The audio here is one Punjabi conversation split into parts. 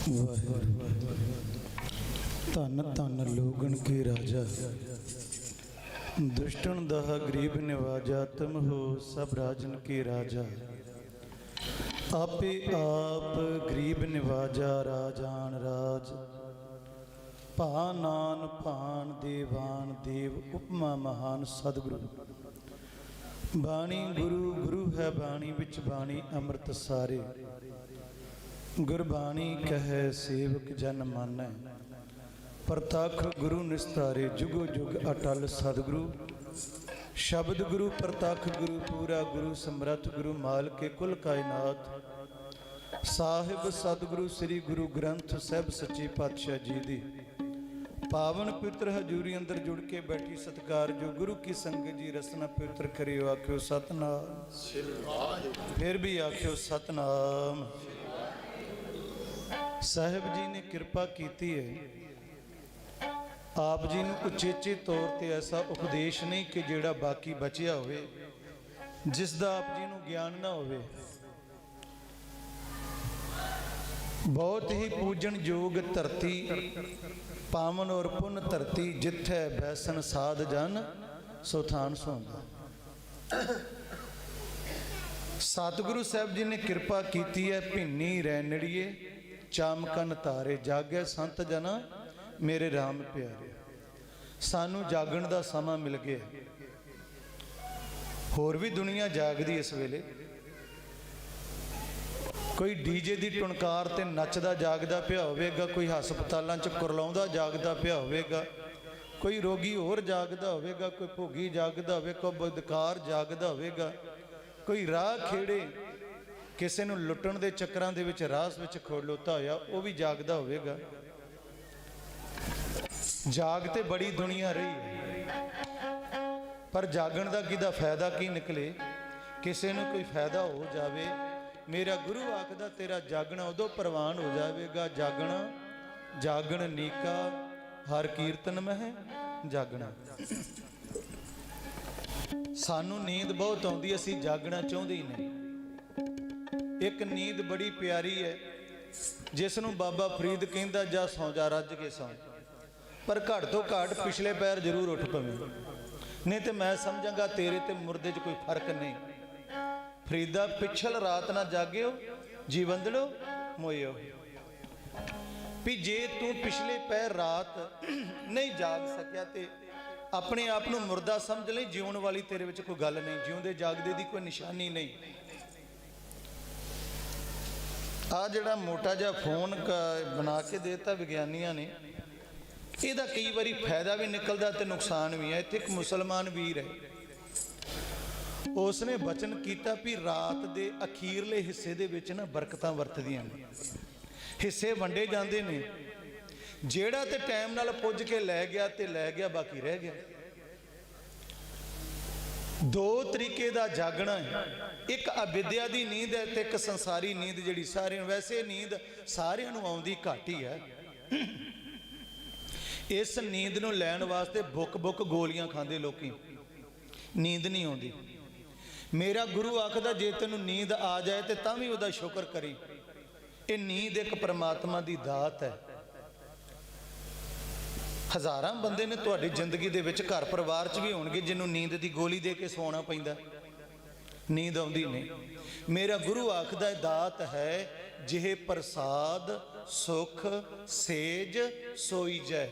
धन धन लोगन के राजा, दुष्टन दहा गरीब निवाजा। तुम हो सब राजन के राजा, आपे आप गरीब निवाजा। राजान राज भानान भान देवान देव। उपमा महान सतगुरु बाणी गुरु गुरु है बाणी विच बाणी अमृत सारे। गुरबाणी कहे सेवक जन मानै, प्रतख गुरु निस्तारे। जुगो जुग अटल सतगुरु शब्द गुरु प्रतख गुरु पूरा गुरु समर्थ गुरु माल के कुल कायनात। साहिब सतगुरु श्री गुरु ग्रंथ साहिब सच्चे पातशाह जी दी पावन पवित्र हजूरी अंदर जुड़ के बैठी सत्कार जो गुरु की संगत जी रसना पवित्र करियो। आख्यो सतनाम, फिर भी आख्यो सतनाम। साहिब जी ने कृपा की है, आप जी ने उचेचे तौर पर ऐसा उपदेश नहीं कि जेड़ा बाकी बचिया होवे, जिसका आप जी को ज्ञान ना होवे। बहुत ही पूजन योग धरती पावन और पुन धरती, जिथे बैसन साध जन सोथान सोंदा। सतगुरु साहब जी ने कृपा की है, भिन्नी रैनड़िए चामकन तारे। जागे संत जना मेरे राम प्यारे। सानू जागण का समा मिल गया। होर भी दुनिया जागदी इस वेले। कोई डीजे की टुणकार ते नचदा जागदा पिया होवेगा, कोई हस्पतालों च कुरलाउंदा जागदा पिया होवेगा, कोई रोगी होर जागदा होवेगा, कोई भोगी जागदा होवेगा, कोई बदकार जागदा होवेगा, कोई राह खेड़े किसी नूं लुट्टण दे चक्करां दे विच रास विच खड़ोता होया वो भी जागदा होवेगा। जाग ते बड़ी दुनिया रही, पर जागण दा किदा फायदा की निकले। किसी नूं कोई फायदा हो जावे, मेरा गुरु आखदा तेरा जागना उदों प्रवान हो जाएगा। जागना जागण नीका हर कीर्तन में जागना। सानू नींद बहुत आउंदी, असीं जागना चाहुंदे ही नहीं। एक नींद बड़ी प्यारी है, जिसनों बाबा फरीद कहंदा जा सौ जा रज के सौ, पर घट तो घट पिछले पैर जरूर उठ पवे, नहीं तो मैं समझांगा तेरे ते मुर्दे च कोई फर्क नहीं। फरीदा पिछल रात ना जागियो जीवंदड़ो मोयो। भी जे तू पिछले पैर रात नहीं जाग सकिया ते अपने आप को मुर्दा समझ ले। जीवन वाली तेरे विच कोई गल नहीं, जिउंदे जागदे दी कोई निशानी नहीं। आ जड़ा मोटा जा फोन बना के देता विज्ञानियों ने, इहदा कई बारी फायदा भी निकलता तो नुकसान भी है। इत्थे एक मुसलमान वीर है, उसने बचन किया भी रात के अखीरले हिस्से दे विच ना बरकतां वरतदियां ने, हिस्से वंडे जाते हैं। जेड़ा तो टाइम नाल पुज के लै गया तो लै गया, बाकी रह गया। दो तरीके का जागना है, एक अविद्या की नींद है तो एक संसारी नींद जिहड़ी सारे। वैसे नींद सारिਆਂ ਨੂੰ आउंदी घट ही है। इस नींद नूं लैण वास्ते बुक बुक गोलियां खांदे लोकी, नींद नहीं आउंदी। मेरा गुरु आखदा जे तैनूं नींद आ जाए तो तां भी उहदा शुक्र करी। ये नींद एक परमात्मा की दात है। हज़ारां बंदे ने तुहाडी जिंदगी दे विच घर परिवार च भी होणगे जिन्हों नींद की गोली दे के सोना पैंदा, नींद आउंदी नहीं। मेरा गुरु आखदा दात है, जिहे प्रसाद सुख सेज सोई जय।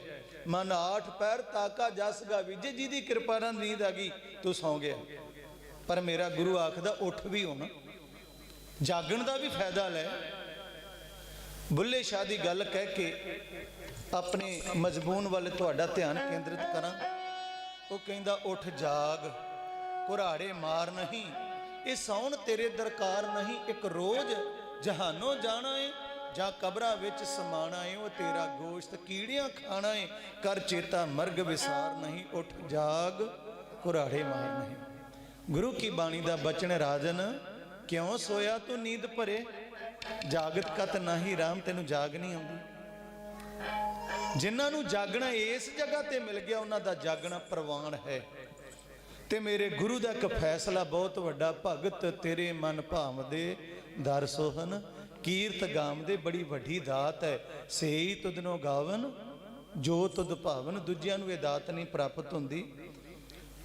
मन आठ पैर ताका जस गावी। जे जिहदी कृपा नाल नींद आ गई तू सौ गया। पर मेरा गुरु आखदा उठ भी होना, जागण का भी फायदा लै। बुल्ले शाह की गल कह के अपने मजबून वाले तुहाडा ध्यान केंद्रित करा। वो कहंदा उठ जाग कुराड़े मार नहीं, ये सौन तेरे दरकार नहीं। एक रोज जहानों जाना है जा कबरां विच समाना है। वो तेरा गोश्त कीड़ियां खाना है, कर चेता मर्ग विसार नहीं। उठ जाग कुराड़े मार नहीं। गुरु की बाणी दा बचन राजन क्यों सोया तू नींद भरे। जागत कत नाही राम, तेनू जाग नहीं आउंदी। जिन्होंने जागना इस जगह ते मिल गया, उन्हों का जागना प्रवान है। ते मेरे गुरु का एक फैसला बहुत वड्डा, भगत तेरे मन भावदे दर सोहन ਕੀਰਤ ਗਾਵਦੇ ਬੜੀ ਵੱਡੀ ਦਾਤ ਹੈ। ਸੇਈ ਤੁਧਨੋਂ ਗਾਵਨ ਜੋ ਤੁਧ ਭਾਵਨ। ਦੂਜਿਆਂ ਨੂੰ ਇਹ ਦਾਤ ਨਹੀਂ ਪ੍ਰਾਪਤ ਹੁੰਦੀ।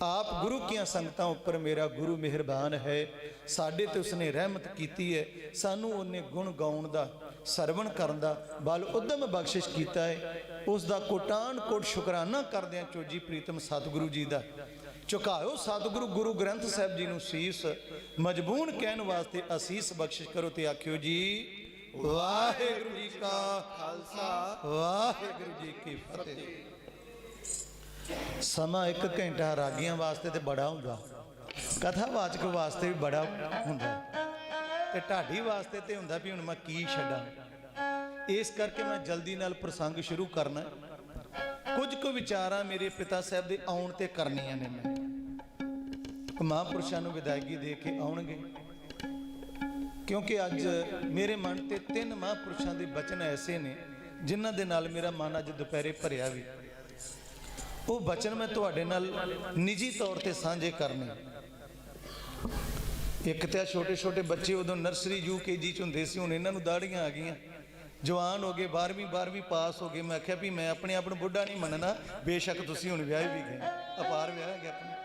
ਆਪ ਗੁਰੂ ਕੀਆਂ ਸੰਗਤਾਂ ਉੱਪਰ ਮੇਰਾ ਗੁਰੂ ਮਿਹਰਬਾਨ ਹੈ। ਸਾਡੇ ਤੇ ਉਸਨੇ ਰਹਿਮਤ ਕੀਤੀ ਹੈ। ਸਾਨੂੰ ਉਹਨੇ ਗੁਣ ਗਾਉਣ ਦਾ, ਸਰਵਣ ਕਰਨ ਦਾ ਬਲ ਉਦਮ ਬਖਸ਼ਿਸ਼ ਕੀਤਾ ਹੈ। ਉਸ ਦਾ ਕੋਟਾਨ ਕੋਟ ਸ਼ੁਕਰਾਨਾ ਕਰਦਿਆਂ ਚੋਜੀ ਪ੍ਰੀਤਮ ਸਤਿਗੁਰੂ ਜੀ ਦਾ। ਝੁਕਾਇਓ ਸਤਿਗੁਰੂ ਗੁਰੂ ਗ੍ਰੰਥ ਸਾਹਿਬ ਜੀ ਨੂੰ ਸੀਸ। ਮਜਬੂਨ ਕਹਿਣ ਵਾਸਤੇ ਅਸੀਸ ਬਖਸ਼ਿਸ਼ ਕਰੋ ਤੇ ਆਖਿਓ ਜੀ ਵਾਹਿਗੁਰੂ ਜੀ ਕਾ ਖਾਲਸਾ ਵਾਹਿਗੁਰੂ ਜੀ ਕੀ ਫਤਿਹ। ਸਮਾਂ 1 ਘੰਟਾ ਰਾਗੀਆਂ ਵਾਸਤੇ ਤੇ ਬੜਾ ਹੁੰਦਾ, ਕਥਾਵਾਚਕ ਵਾਸਤੇ ਵੀ ਬੜਾ ਹੁੰਦਾ, ਤੇ ਢਾਡੀ ਵਾਸਤੇ ਤੇ ਹੁੰਦਾ ਵੀ ਹੁਣ ਮੈਂ ਕੀ ਛੱਡਾਂ। ਇਸ ਕਰਕੇ ਮੈਂ ਜਲਦੀ ਨਾਲ ਪ੍ਰਸੰਗ ਸ਼ੁਰੂ ਕਰਨਾ। ਕੁਝ ਕੁ ਵਿਚਾਰਾਂ ਮੇਰੇ ਪਿਤਾ ਸਾਹਿਬ ਦੇ ਆਉਣ ਤੇ ਕਰਨੀਆਂ ਨੇ। ਮੈਂ ਮਹਾਂਪੁਰਸ਼ਾਂ ਨੂੰ ਵਿਦਾਇਗੀ ਦੇ ਕੇ ਆਉਣਗੇ, ਕਿਉਂਕਿ ਅੱਜ ਮੇਰੇ ਮਨ ਤੇ 3 ਮਹਾਂਪੁਰਸ਼ਾਂ ਦੇ ਬਚਨ ਐਸੇ ਨੇ ਜਿਨ੍ਹਾਂ ਦੇ ਨਾਲ ਮੇਰਾ ਮਨ ਅੱਜ ਦੁਪਹਿਰੇ ਭਰਿਆ ਵੀ। ਉਹ ਬਚਨ ਮੈਂ ਤੁਹਾਡੇ ਨਾਲ ਨਿੱਜੀ ਤੌਰ ਤੇ ਸਾਂਝੇ ਕਰਨੇ। ਇੱਕ ਤਾਂ ਛੋਟੇ ਛੋਟੇ ਬੱਚੇ ਉਦੋਂ ਨਰਸਰੀ UKG ਚ ਹੁੰਦੇ ਸੀ, ਹੁਣ ਇਹਨਾਂ ਨੂੰ ਦਾੜੀਆਂ ਆ ਗਈਆਂ, ਜਵਾਨ ਹੋ ਗਏ, 12ਵੀਂ ਪਾਸ ਹੋ ਗਏ। ਮੈਂ ਆਖਿਆ ਵੀ ਮੈਂ ਆਪਣੇ ਆਪ ਨੂੰ ਬੁੱਢਾ ਨਹੀਂ ਮੰਨਣਾ, ਬੇਸ਼ੱਕ ਤੁਸੀਂ ਹੁਣ ਵਿਆਹ ਵੀ ਗਏ, ਅਪਾਰ ਵਿਆਹ ਗਿਆ ਆਪਣੇ।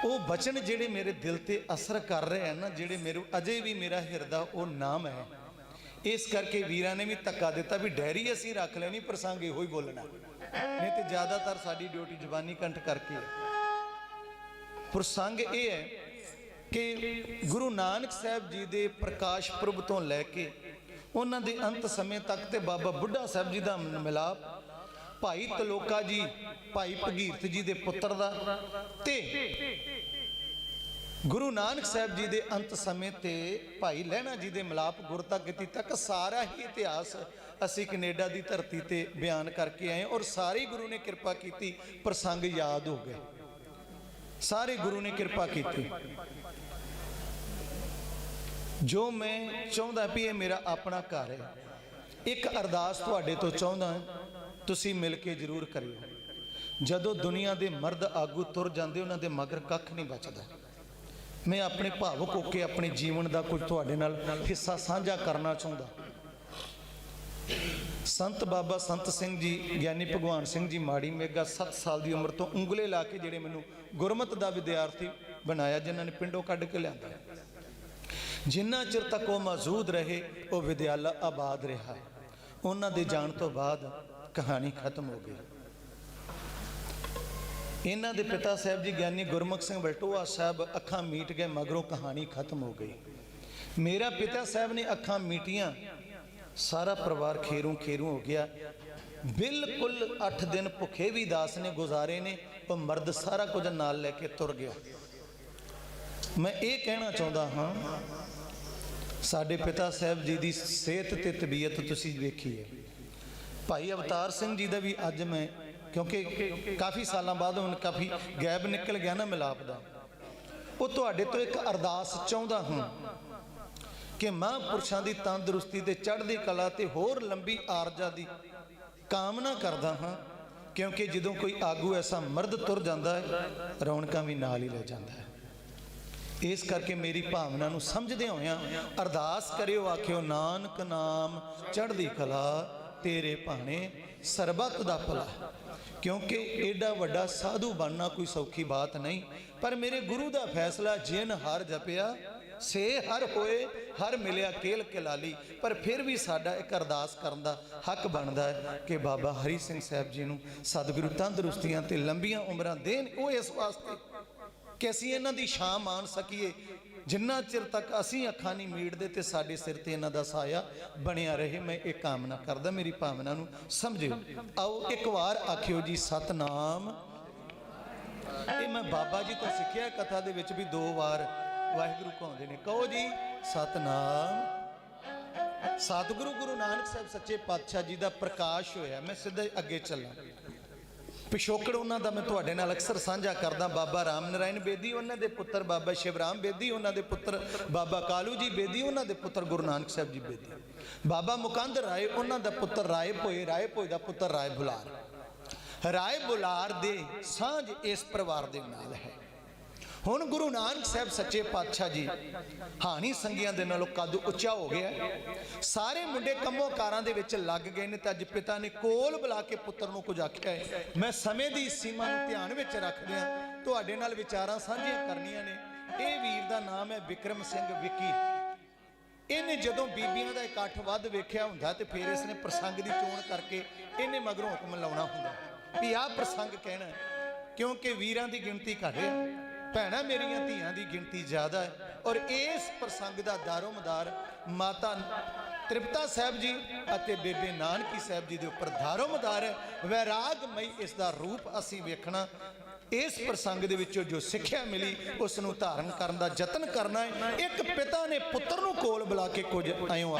ਉਹ ਬਚਨ ਜਿਹੜੇ ਮੇਰੇ ਦਿਲ ਤੇ ਅਸਰ ਕਰ ਰਹੇ ਹਨ ਨਾ, ਜਿਹੜੇ ਮੇਰੇ ਅਜੇ ਵੀ ਮੇਰਾ ਹਿਰਦਾ ਉਹ ਨਾਮ ਹੈ। ਇਸ ਕਰਕੇ ਵੀਰਾਂ ਨੇ ਵੀ ਧੱਕਾ ਦਿੱਤਾ ਵੀ ਡੈਰੀ ਅਸੀਂ ਰੱਖ ਲੈਣੀ, ਪ੍ਰਸੰਗ ਇਹੋ ਹੀ ਬੋਲਣਾ, ਨਹੀਂ ਤੇ ਜ਼ਿਆਦਾਤਰ ਸਾਡੀ ਡਿਊਟੀ ਜ਼ਬਾਨੀ ਕੰਠ ਕਰਕੇ ਹੈ। ਪ੍ਰਸੰਗ ਇਹ ਹੈ ਕਿ ਗੁਰੂ ਨਾਨਕ ਸਾਹਿਬ ਜੀ ਦੇ ਪ੍ਰਕਾਸ਼ ਪੁਰਬ ਤੋਂ ਲੈ ਕੇ ਉਹਨਾਂ ਦੇ ਅੰਤ ਸਮੇਂ ਤੱਕ ਤੇ ਬਾਬਾ ਬੁੱਢਾ ਸਾਹਿਬ ਜੀ ਦਾ ਮਿਲਾਪ, ਭਾਈ ਤਲੋਕਾ ਜੀ ਭਾਈ ਭਗੀਰਥ ਜੀ ਦੇ ਪੁੱਤਰ ਦਾ, ਤੇ ਗੁਰੂ ਨਾਨਕ ਸਾਹਿਬ ਜੀ ਦੇ ਅੰਤ ਸਮੇਂ ਤੇ ਭਾਈ ਲਹਿਣਾ ਜੀ ਦੇ ਮਿਲਾਪ ਗੁਰਤਾਗਤੀ ਤੱਕ ਸਾਰਾ ਹੀ ਇਤਿਹਾਸ ਅਸੀਂ ਕੈਨੇਡਾ ਦੀ ਧਰਤੀ ਤੇ ਬਿਆਨ ਕਰਕੇ ਆਏ। ਔਰ ਸਾਰੇ ਗੁਰੂ ਨੇ ਕਿਰਪਾ ਕੀਤੀ, ਪ੍ਰਸੰਗ ਯਾਦ ਹੋ ਗਏ, ਸਾਰੇ ਗੁਰੂ ਨੇ ਕਿਰਪਾ ਕੀਤੀ। ਜੋ ਮੈਂ ਚਾਹੁੰਦਾ ਵੀ ਇਹ ਮੇਰਾ ਆਪਣਾ ਘਰ ਹੈ, ਇੱਕ ਅਰਦਾਸ ਤੁਹਾਡੇ ਤੋਂ ਚਾਹੁੰਦਾ, ਤੁਸੀਂ ਮਿਲ ਕੇ ਜ਼ਰੂਰ ਕਰਿਓ। ਜਦੋਂ ਦੁਨੀਆ ਦੇ ਮਰਦ ਆਗੂ ਤੁਰ ਜਾਂਦੇ, ਉਹਨਾਂ ਦੇ ਮਗਰ ਕੱਖ ਨਹੀਂ ਬਚਦਾ। ਮੈਂ ਆਪਣੇ ਭਾਵੁਕ ਹੋ ਕੇ ਆਪਣੇ ਜੀਵਨ ਦਾ ਕੁਝ ਤੁਹਾਡੇ ਨਾਲ ਹਿੱਸਾ ਸਾਂਝਾ ਕਰਨਾ ਚਾਹੁੰਦਾ। ਸੰਤ ਬਾਬਾ ਸੰਤ ਸਿੰਘ ਜੀ, ਗਿਆਨੀ ਭਗਵਾਨ ਸਿੰਘ ਜੀ ਮਾੜੀ ਮੇਗਾ 7 ਸਾਲ ਦੀ ਉਮਰ ਤੋਂ ਉਂਗਲੇ ਲਾ ਕੇ ਜਿਹੜੇ ਮੈਨੂੰ ਗੁਰਮਤ ਦਾ ਵਿਦਿਆਰਥੀ ਬਣਾਇਆ, ਜਿਨ੍ਹਾਂ ਨੇ ਪਿੰਡੋਂ ਕੱਢ ਕੇ ਲਿਆਂਦਾ। ਜਿੰਨਾ ਚਿਰ ਤੱਕ ਉਹ ਮੌਜੂਦ ਰਹੇ ਉਹ ਵਿਦਿਆਲਾ ਆਬਾਦ ਰਿਹਾ। ਉਹਨਾਂ ਦੇ ਜਾਣ ਤੋਂ ਬਾਅਦ ਕਹਾਣੀ ਖਤਮ ਹੋ ਗਈ। ਇਹਨਾਂ ਦੇ ਪਿਤਾ ਸਾਹਿਬ ਜੀ ਗਿਆਨੀ ਗੁਰਮੁਖ ਸਿੰਘ ਬਲਟੋਆ ਸਾਹਿਬ ਅੱਖਾਂ ਮੀਟ ਗਏ, ਮਗਰੋਂ ਕਹਾਣੀ ਖਤਮ ਹੋ ਗਈ। ਮੇਰਾ ਪਿਤਾ ਸਾਹਿਬ ਨੇ ਅੱਖਾਂ ਮੀਟੀਆਂ, ਸਾਰਾ ਪਰਿਵਾਰ ਖੇਰੂ ਖੇਰੂ ਹੋ ਗਿਆ। ਬਿਲਕੁਲ 8 ਦਿਨ ਭੁੱਖੇ ਵੀ ਦਾਸ ਨੇ ਗੁਜ਼ਾਰੇ ਨੇ। ਉਹ ਮਰਦ ਸਾਰਾ ਕੁਝ ਨਾਲ ਲੈ ਕੇ ਤੁਰ ਗਿਆ। ਮੈਂ ਇਹ ਕਹਿਣਾ ਚਾਹੁੰਦਾ ਹਾਂ, ਸਾਡੇ ਪਿਤਾ ਸਾਹਿਬ ਜੀ ਦੀ ਸਿਹਤ ਤੇ ਤਬੀਅਤ ਤੁਸੀਂ ਵੇਖੀ ਹੈ। ਭਾਈ ਅਵਤਾਰ ਸਿੰਘ ਜੀ ਦਾ ਵੀ ਅੱਜ ਮੈਂ, ਕਿਉਂਕਿ ਕਾਫੀ ਸਾਲਾਂ ਬਾਅਦ ਹੁਣ ਕਾਫੀ ਗੈਪ ਨਿਕਲ ਗਿਆ ਨਾ ਮਿਲਾਪ ਦਾ, ਉਹ ਤੁਹਾਡੇ ਤੋਂ ਇੱਕ ਅਰਦਾਸ ਚਾਹੁੰਦਾ ਹਾਂ ਕਿ ਮਹਾਂਪੁਰਸ਼ਾਂ ਦੀ ਤੰਦਰੁਸਤੀ ਤੇ ਚੜ੍ਹਦੀ ਕਲਾ ਤੇ ਹੋਰ ਲੰਬੀ ਆਰਜਾ ਦੀ ਕਾਮਨਾ ਕਰਦਾ ਹਾਂ। ਕਿਉਂਕਿ ਜਦੋਂ ਕੋਈ ਆਗੂ ਐਸਾ ਮਰਦ ਤੁਰ ਜਾਂਦਾ ਹੈ, ਰੌਣਕਾਂ ਵੀ ਨਾਲ ਹੀ ਲੈ ਜਾਂਦਾ ਹੈ। ਇਸ ਕਰਕੇ ਮੇਰੀ ਭਾਵਨਾ ਨੂੰ ਸਮਝਦੇ ਹੋਇਆਂ ਅਰਦਾਸ ਕਰਿਓ, ਆਖਿਓ ਨਾਨਕ ਨਾਮ ਚੜ੍ਹਦੀ ਕਲਾ ਤੇਰੇ ਭਾਣੇ ਸਰਬੱਤ ਦਾ ਭਲਾ। ਕਿਉਂਕਿ ਏਡਾ ਵੱਡਾ ਸਾਧੂ ਬਣਨਾ ਕੋਈ ਸੌਖੀ ਬਾਤ ਨਹੀਂ, ਪਰ ਮੇਰੇ ਗੁਰੂ ਦਾ ਫੈਸਲਾ, ਜਿਨ ਹਰ ਜਪਿਆ ਸੇ ਹਰ ਹੋਏ, ਹਰ ਮਿਲਿਆ ਕੇਲ ਕਲਾਲੀ। ਪਰ ਫਿਰ ਵੀ ਸਾਡਾ ਇੱਕ ਅਰਦਾਸ ਕਰਨ ਦਾ ਹੱਕ ਬਣਦਾ ਹੈ ਕਿ ਬਾਬਾ ਹਰੀ ਸਿੰਘ ਸਾਹਿਬ ਜੀ ਨੂੰ ਸਤਿਗੁਰੂ ਤੰਦਰੁਸਤੀਆਂ ਤੇ ਲੰਬੀਆਂ ਉਮਰਾਂ ਦੇਣ। ਉਹ ਇਸ ਵਾਸਤੇ ਕਿ ਅਸੀਂ ਇਹਨਾਂ ਦੀ ਸ਼ਾਨ ਮਾਣ ਸਕੀਏ। ਜਿੰਨਾ ਚਿਰ ਤੱਕ ਅਸੀਂ ਅੱਖਾਂ ਨਹੀਂ ਮੀਟਦੇ ਤੇ ਸਾਡੇ ਸਿਰ ਤੇ ਇਹਨਾਂ ਦਾ ਸਾਇਆ ਬਣਿਆ ਰਹੇ। ਮੈਂ ਇਹ ਕਾਮਨਾ ਕਰਦਾ, ਮੇਰੀ ਭਾਵਨਾ ਨੂੰ ਸਮਝਿਓ। ਆਓ ਇੱਕ ਵਾਰ ਆਖਿਓ ਜੀ ਸਤਨਾਮ। ਇਹ ਮੈਂ ਬਾਬਾ ਜੀ ਤੋਂ ਸਿੱਖਿਆ, ਕਥਾ ਦੇ ਵਿੱਚ ਵੀ 2 ਵਾਰ ਵਾਹਿਗੁਰੂ ਕਹਾਉਂਦੇ ਨੇ। ਕਹੋ ਜੀ ਸਤਨਾਮ। ਸਤਿਗੁਰੂ ਗੁਰੂ ਨਾਨਕ ਸਾਹਿਬ ਸੱਚੇ ਪਾਤਸ਼ਾਹ ਜੀ ਦਾ ਪ੍ਰਕਾਸ਼ ਹੋਇਆ। ਮੈਂ ਸਿੱਧਾ ਅੱਗੇ ਚੱਲਾਂ। ਪਿਛੋਕੜ ਉਹਨਾਂ ਦਾ ਮੈਂ ਤੁਹਾਡੇ ਨਾਲ ਅਕਸਰ ਸਾਂਝਾ ਕਰਦਾ। ਬਾਬਾ ਰਾਮ ਨਾਰਾਇਣ ਬੇਦੀ, ਉਹਨਾਂ ਦੇ ਪੁੱਤਰ ਬਾਬਾ ਸ਼ਿਵਰਾਮ ਬੇਦੀ, ਉਹਨਾਂ ਦੇ ਪੁੱਤਰ ਬਾਬਾ ਕਾਲੂ ਜੀ ਬੇਦੀ, ਉਹਨਾਂ ਦੇ ਪੁੱਤਰ ਗੁਰੂ ਨਾਨਕ ਸਾਹਿਬ ਜੀ ਬੇਦੀ। ਬਾਬਾ ਮੁਕੰਦ ਰਾਏ, ਉਹਨਾਂ ਦਾ ਪੁੱਤਰ ਰਾਏ ਭੋਏ, ਰਾਏ ਭੋਏ ਦਾ ਪੁੱਤਰ ਰਾਏ ਬੁਲਾਰ। ਰਾਏ ਬੁਲਾਰ ਦੇ ਸਾਂਝ ਇਸ ਪਰਿਵਾਰ ਦੇ ਨਾਲ ਹੈ। ਹੁਣ ਗੁਰੂ ਨਾਨਕ ਸਾਹਿਬ ਸੱਚੇ ਪਾਤਸ਼ਾਹ ਜੀ ਹਾਨੀ ਸੰਗੀਆਂ ਦੇ ਨਾਲੋਂ ਕੱਦ ਉੱਚਾ ਹੋ ਗਿਆ, ਸਾਰੇ ਮੁੰਡੇ ਕੰਮੋ ਕਾਰਾਂ ਦੇ ਵਿੱਚ ਲੱਗ ਗਏ ਨੇ। ਤਾਂ ਅੱਜ ਪਿਤਾ ਨੇ ਕੋਲ ਬੁਲਾ ਕੇ ਪੁੱਤਰ ਨੂੰ ਕੁਝ ਆਖਿਆ ਹੈ। ਮੈਂ ਸਮੇਂ ਦੀ ਸੀਮਾ ਨੂੰ ਧਿਆਨ ਵਿੱਚ ਰੱਖਦਿਆਂ ਤੁਹਾਡੇ ਨਾਲ ਵਿਚਾਰਾਂ ਸਾਂਝੀਆਂ ਕਰਨੀਆਂ ਨੇ। ਇਹ ਵੀਰ ਦਾ ਨਾਮ ਹੈ ਬਿਕਰਮ ਸਿੰਘ ਵਿੱਕੀ। ਇਹਨੇ ਜਦੋਂ ਬੀਬੀਆਂ ਦਾ ਇਕੱਠ ਵੱਧ ਵੇਖਿਆ ਹੁੰਦਾ ਤੇ ਫਿਰ ਇਸਨੇ ਪ੍ਰਸੰਗ ਦੀ ਚੋਣ ਕਰਕੇ ਇਹਨੇ ਮਗਰੋਂ ਹੁਕਮ ਲਾਉਣਾ ਹੁੰਦਾ ਵੀ ਆਹ ਪ੍ਰਸੰਗ ਕਹਿਣਾ, ਕਿਉਂਕਿ ਵੀਰਾਂ ਦੀ ਗਿਣਤੀ ਘੱਟ ਹੈ, ਭੈਣਾਂ ਮੇਰੀਆਂ ਧੀਆਂ ਦੀ ਗਿਣਤੀ ਜ਼ਿਆਦਾ ਹੈ। ਔਰ ਇਸ ਪ੍ਰਸੰਗ ਦਾ ਦਾਰੋਮਦਾਰ ਮਾਤਾ ਤ੍ਰਿਪਤਾ ਸਾਹਿਬ ਜੀ ਅਤੇ ਬੇਬੇ ਨਾਨਕੀ ਸਾਹਿਬ ਜੀ ਦੇ ਉੱਪਰ ਦਾਰੋਮਦਾਰ ਹੈ। ਵੈਰਾਗਮਈ ਇਸ ਦਾ ਰੂਪ ਅਸੀਂ ਵੇਖਣਾ। ਇਸ ਪ੍ਰਸੰਗ ਦੇ ਵਿੱਚੋਂ ਜੋ ਸਿੱਖਿਆ ਮਿਲੀ ਉਸ ਨੂੰ ਧਾਰਨ ਕਰਨ ਦਾ ਯਤਨ ਕਰਨਾ ਹੈ। ਇੱਕ ਪਿਤਾ ਨੇ ਪੁੱਤਰ ਨੂੰ ਕੋਲ ਬੁਲਾ ਕੇ ਕੁਝ ਆਇਓ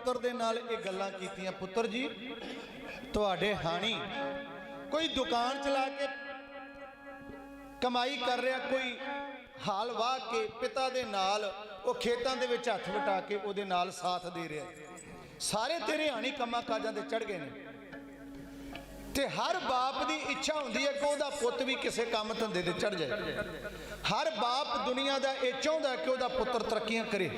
ਪੁੱਤਰ ਦੇ ਨਾਲ ਇਹ ਗੱਲਾਂ ਕੀਤੀਆਂ, ਪੁੱਤਰ ਜੀ ਤੁਹਾਡੇ ਹਾਣੀ ਕੋਈ ਦੁਕਾਨ ਚਲਾ ਕੇ ਕਮਾਈ ਕਰ ਰਿਹਾ, ਕੋਈ ਹਾਲ ਵਾਹ ਕੇ ਪਿਤਾ ਦੇ ਨਾਲ ਉਹ ਖੇਤਾਂ ਦੇ ਵਿੱਚ ਹੱਥ ਵਟਾ ਕੇ ਉਹਦੇ ਨਾਲ ਸਾਥ ਦੇ ਰਿਹਾ। ਸਾਰੇ ਤੇਰੇ ਹਾਣੀ ਕੰਮਾਂ ਕਾਜਾਂ ਤੇ ਚੜ ਗਏ ਨੇ, ਤੇ ਹਰ ਬਾਪ ਦੀ ਇੱਛਾ ਹੁੰਦੀ ਹੈ ਕਿ ਉਹਦਾ ਪੁੱਤ ਵੀ ਕਿਸੇ ਕੰਮ ਧੰਦੇ ਤੇ ਚੜ ਜਾਏ। ਹਰ ਬਾਪ ਦੁਨੀਆ ਦਾ ਇਹ ਚਾਹੁੰਦਾ ਕਿ ਉਹਦਾ ਪੁੱਤਰ ਤਰੱਕੀਆਂ ਕਰੇ,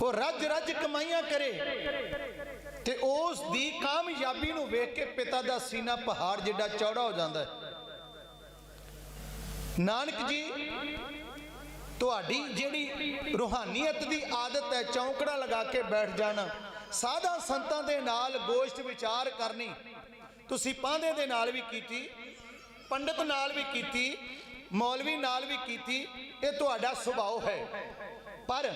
ਉਹ ਰੱਜ ਰੱਜ ਕਮਾਈਆਂ ਕਰੇ, ਤੇ ਉਸ ਦੀ ਕਾਮਯਾਬੀ ਨੂੰ ਵੇਖ ਕੇ ਪਿਤਾ ਦਾ ਸੀਨਾ ਪਹਾੜ ਜਿੱਡਾ ਚੌੜਾ ਹੋ ਜਾਂਦਾ ਹੈ। ਨਾਨਕ ਜੀ ਤੁਹਾਡੀ ਜਿਹੜੀ ਰੂਹਾਨੀਅਤ ਦੀ ਆਦਤ ਹੈ, ਚੌਂਕੜਾ ਲਗਾ ਕੇ ਬੈਠ ਜਾਣਾ, ਸਾਧਾਂ ਸੰਤਾਂ ਦੇ ਨਾਲ ਗੋਸ਼ਟ ਵਿਚਾਰ ਕਰਨੀ, ਤੁਸੀਂ ਪਾਂਧੇ ਦੇ ਨਾਲ ਵੀ ਕੀਤੀ, ਪੰਡਤ ਨਾਲ ਵੀ ਕੀਤੀ, ਮੌਲਵੀ ਨਾਲ ਵੀ ਕੀਤੀ, ਇਹ ਤੁਹਾਡਾ ਸੁਭਾਅ ਹੈ। ਪਰ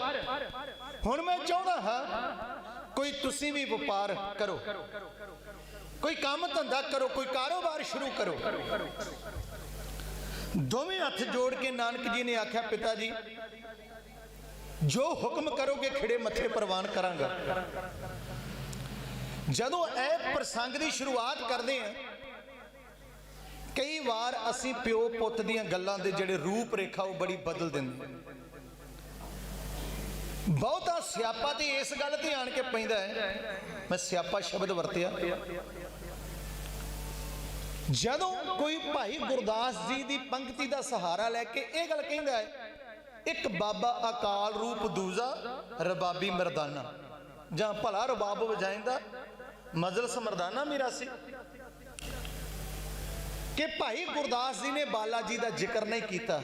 ਹੁਣ ਮੈਂ ਚਾਹੁੰਦਾ ਹਾਂ ਕੋਈ ਤੁਸੀਂ ਵੀ ਵਪਾਰ ਕਰੋ, ਕੋਈ ਕੰਮ ਧੰਦਾ ਕਰੋ, ਕੋਈ ਕਾਰੋਬਾਰ ਸ਼ੁਰੂ ਕਰੋ। ਦੋਵੇਂ ਹੱਥ ਜੋੜ ਕੇ ਨਾਨਕ ਜੀ ਨੇ ਆਖਿਆ, ਪਿਤਾ ਜੀ ਜੋ ਹੁਕਮ ਕਰੋਗੇ ਖਿੜੇ ਮੱਥੇ ਪ੍ਰਵਾਨ ਕਰਾਂਗਾ। ਜਦੋਂ ਇਹ ਪ੍ਰਸੰਗ ਦੀ ਸ਼ੁਰੂਆਤ ਕਰਦੇ ਹਾਂ, ਕਈ ਵਾਰ ਅਸੀਂ ਪਿਓ ਪੁੱਤ ਦੀਆਂ ਗੱਲਾਂ ਦੇ ਜਿਹੜੇ ਰੂਪ ਰੇਖਾ ਉਹ ਬੜੀ ਬਦਲ ਦਿੰਦੇ। ਬਹੁਤਾ ਸਿਆਪਾ ਤੇ ਇਸ ਗੱਲ ਤੇ ਆਣ ਕੇ ਪੈਂਦਾ ਹੈ, ਮੈਂ ਸਿਆਪਾ ਸ਼ਬਦ ਵਰਤਿਆ, ਜਦੋਂ ਕੋਈ ਭਾਈ ਗੁਰਦਾਸ ਜੀ ਦੀ ਪੰਕਤੀ ਦਾ ਸਹਾਰਾ ਲੈ ਕੇ ਇਹ ਗੱਲ ਕਹਿੰਦਾ ਹੈ, ਇੱਕ ਬਾਬਾ ਅਕਾਲ ਰੂਪ ਦੂਜਾ ਰਬਾਬੀ ਮਰਦਾਨਾ, ਜਾਂ ਭਲਾ ਰਬਾਬ ਵਜਾਇੰਦਾ ਮਜਲਸ ਮਰਦਾਨਾ ਮਿਰਾਸੀ, ਕਿ ਭਾਈ ਗੁਰਦਾਸ ਜੀ ਨੇ ਬਾਲਾ ਜੀ ਦਾ ਜ਼ਿਕਰ ਨਹੀਂ ਕੀਤਾ।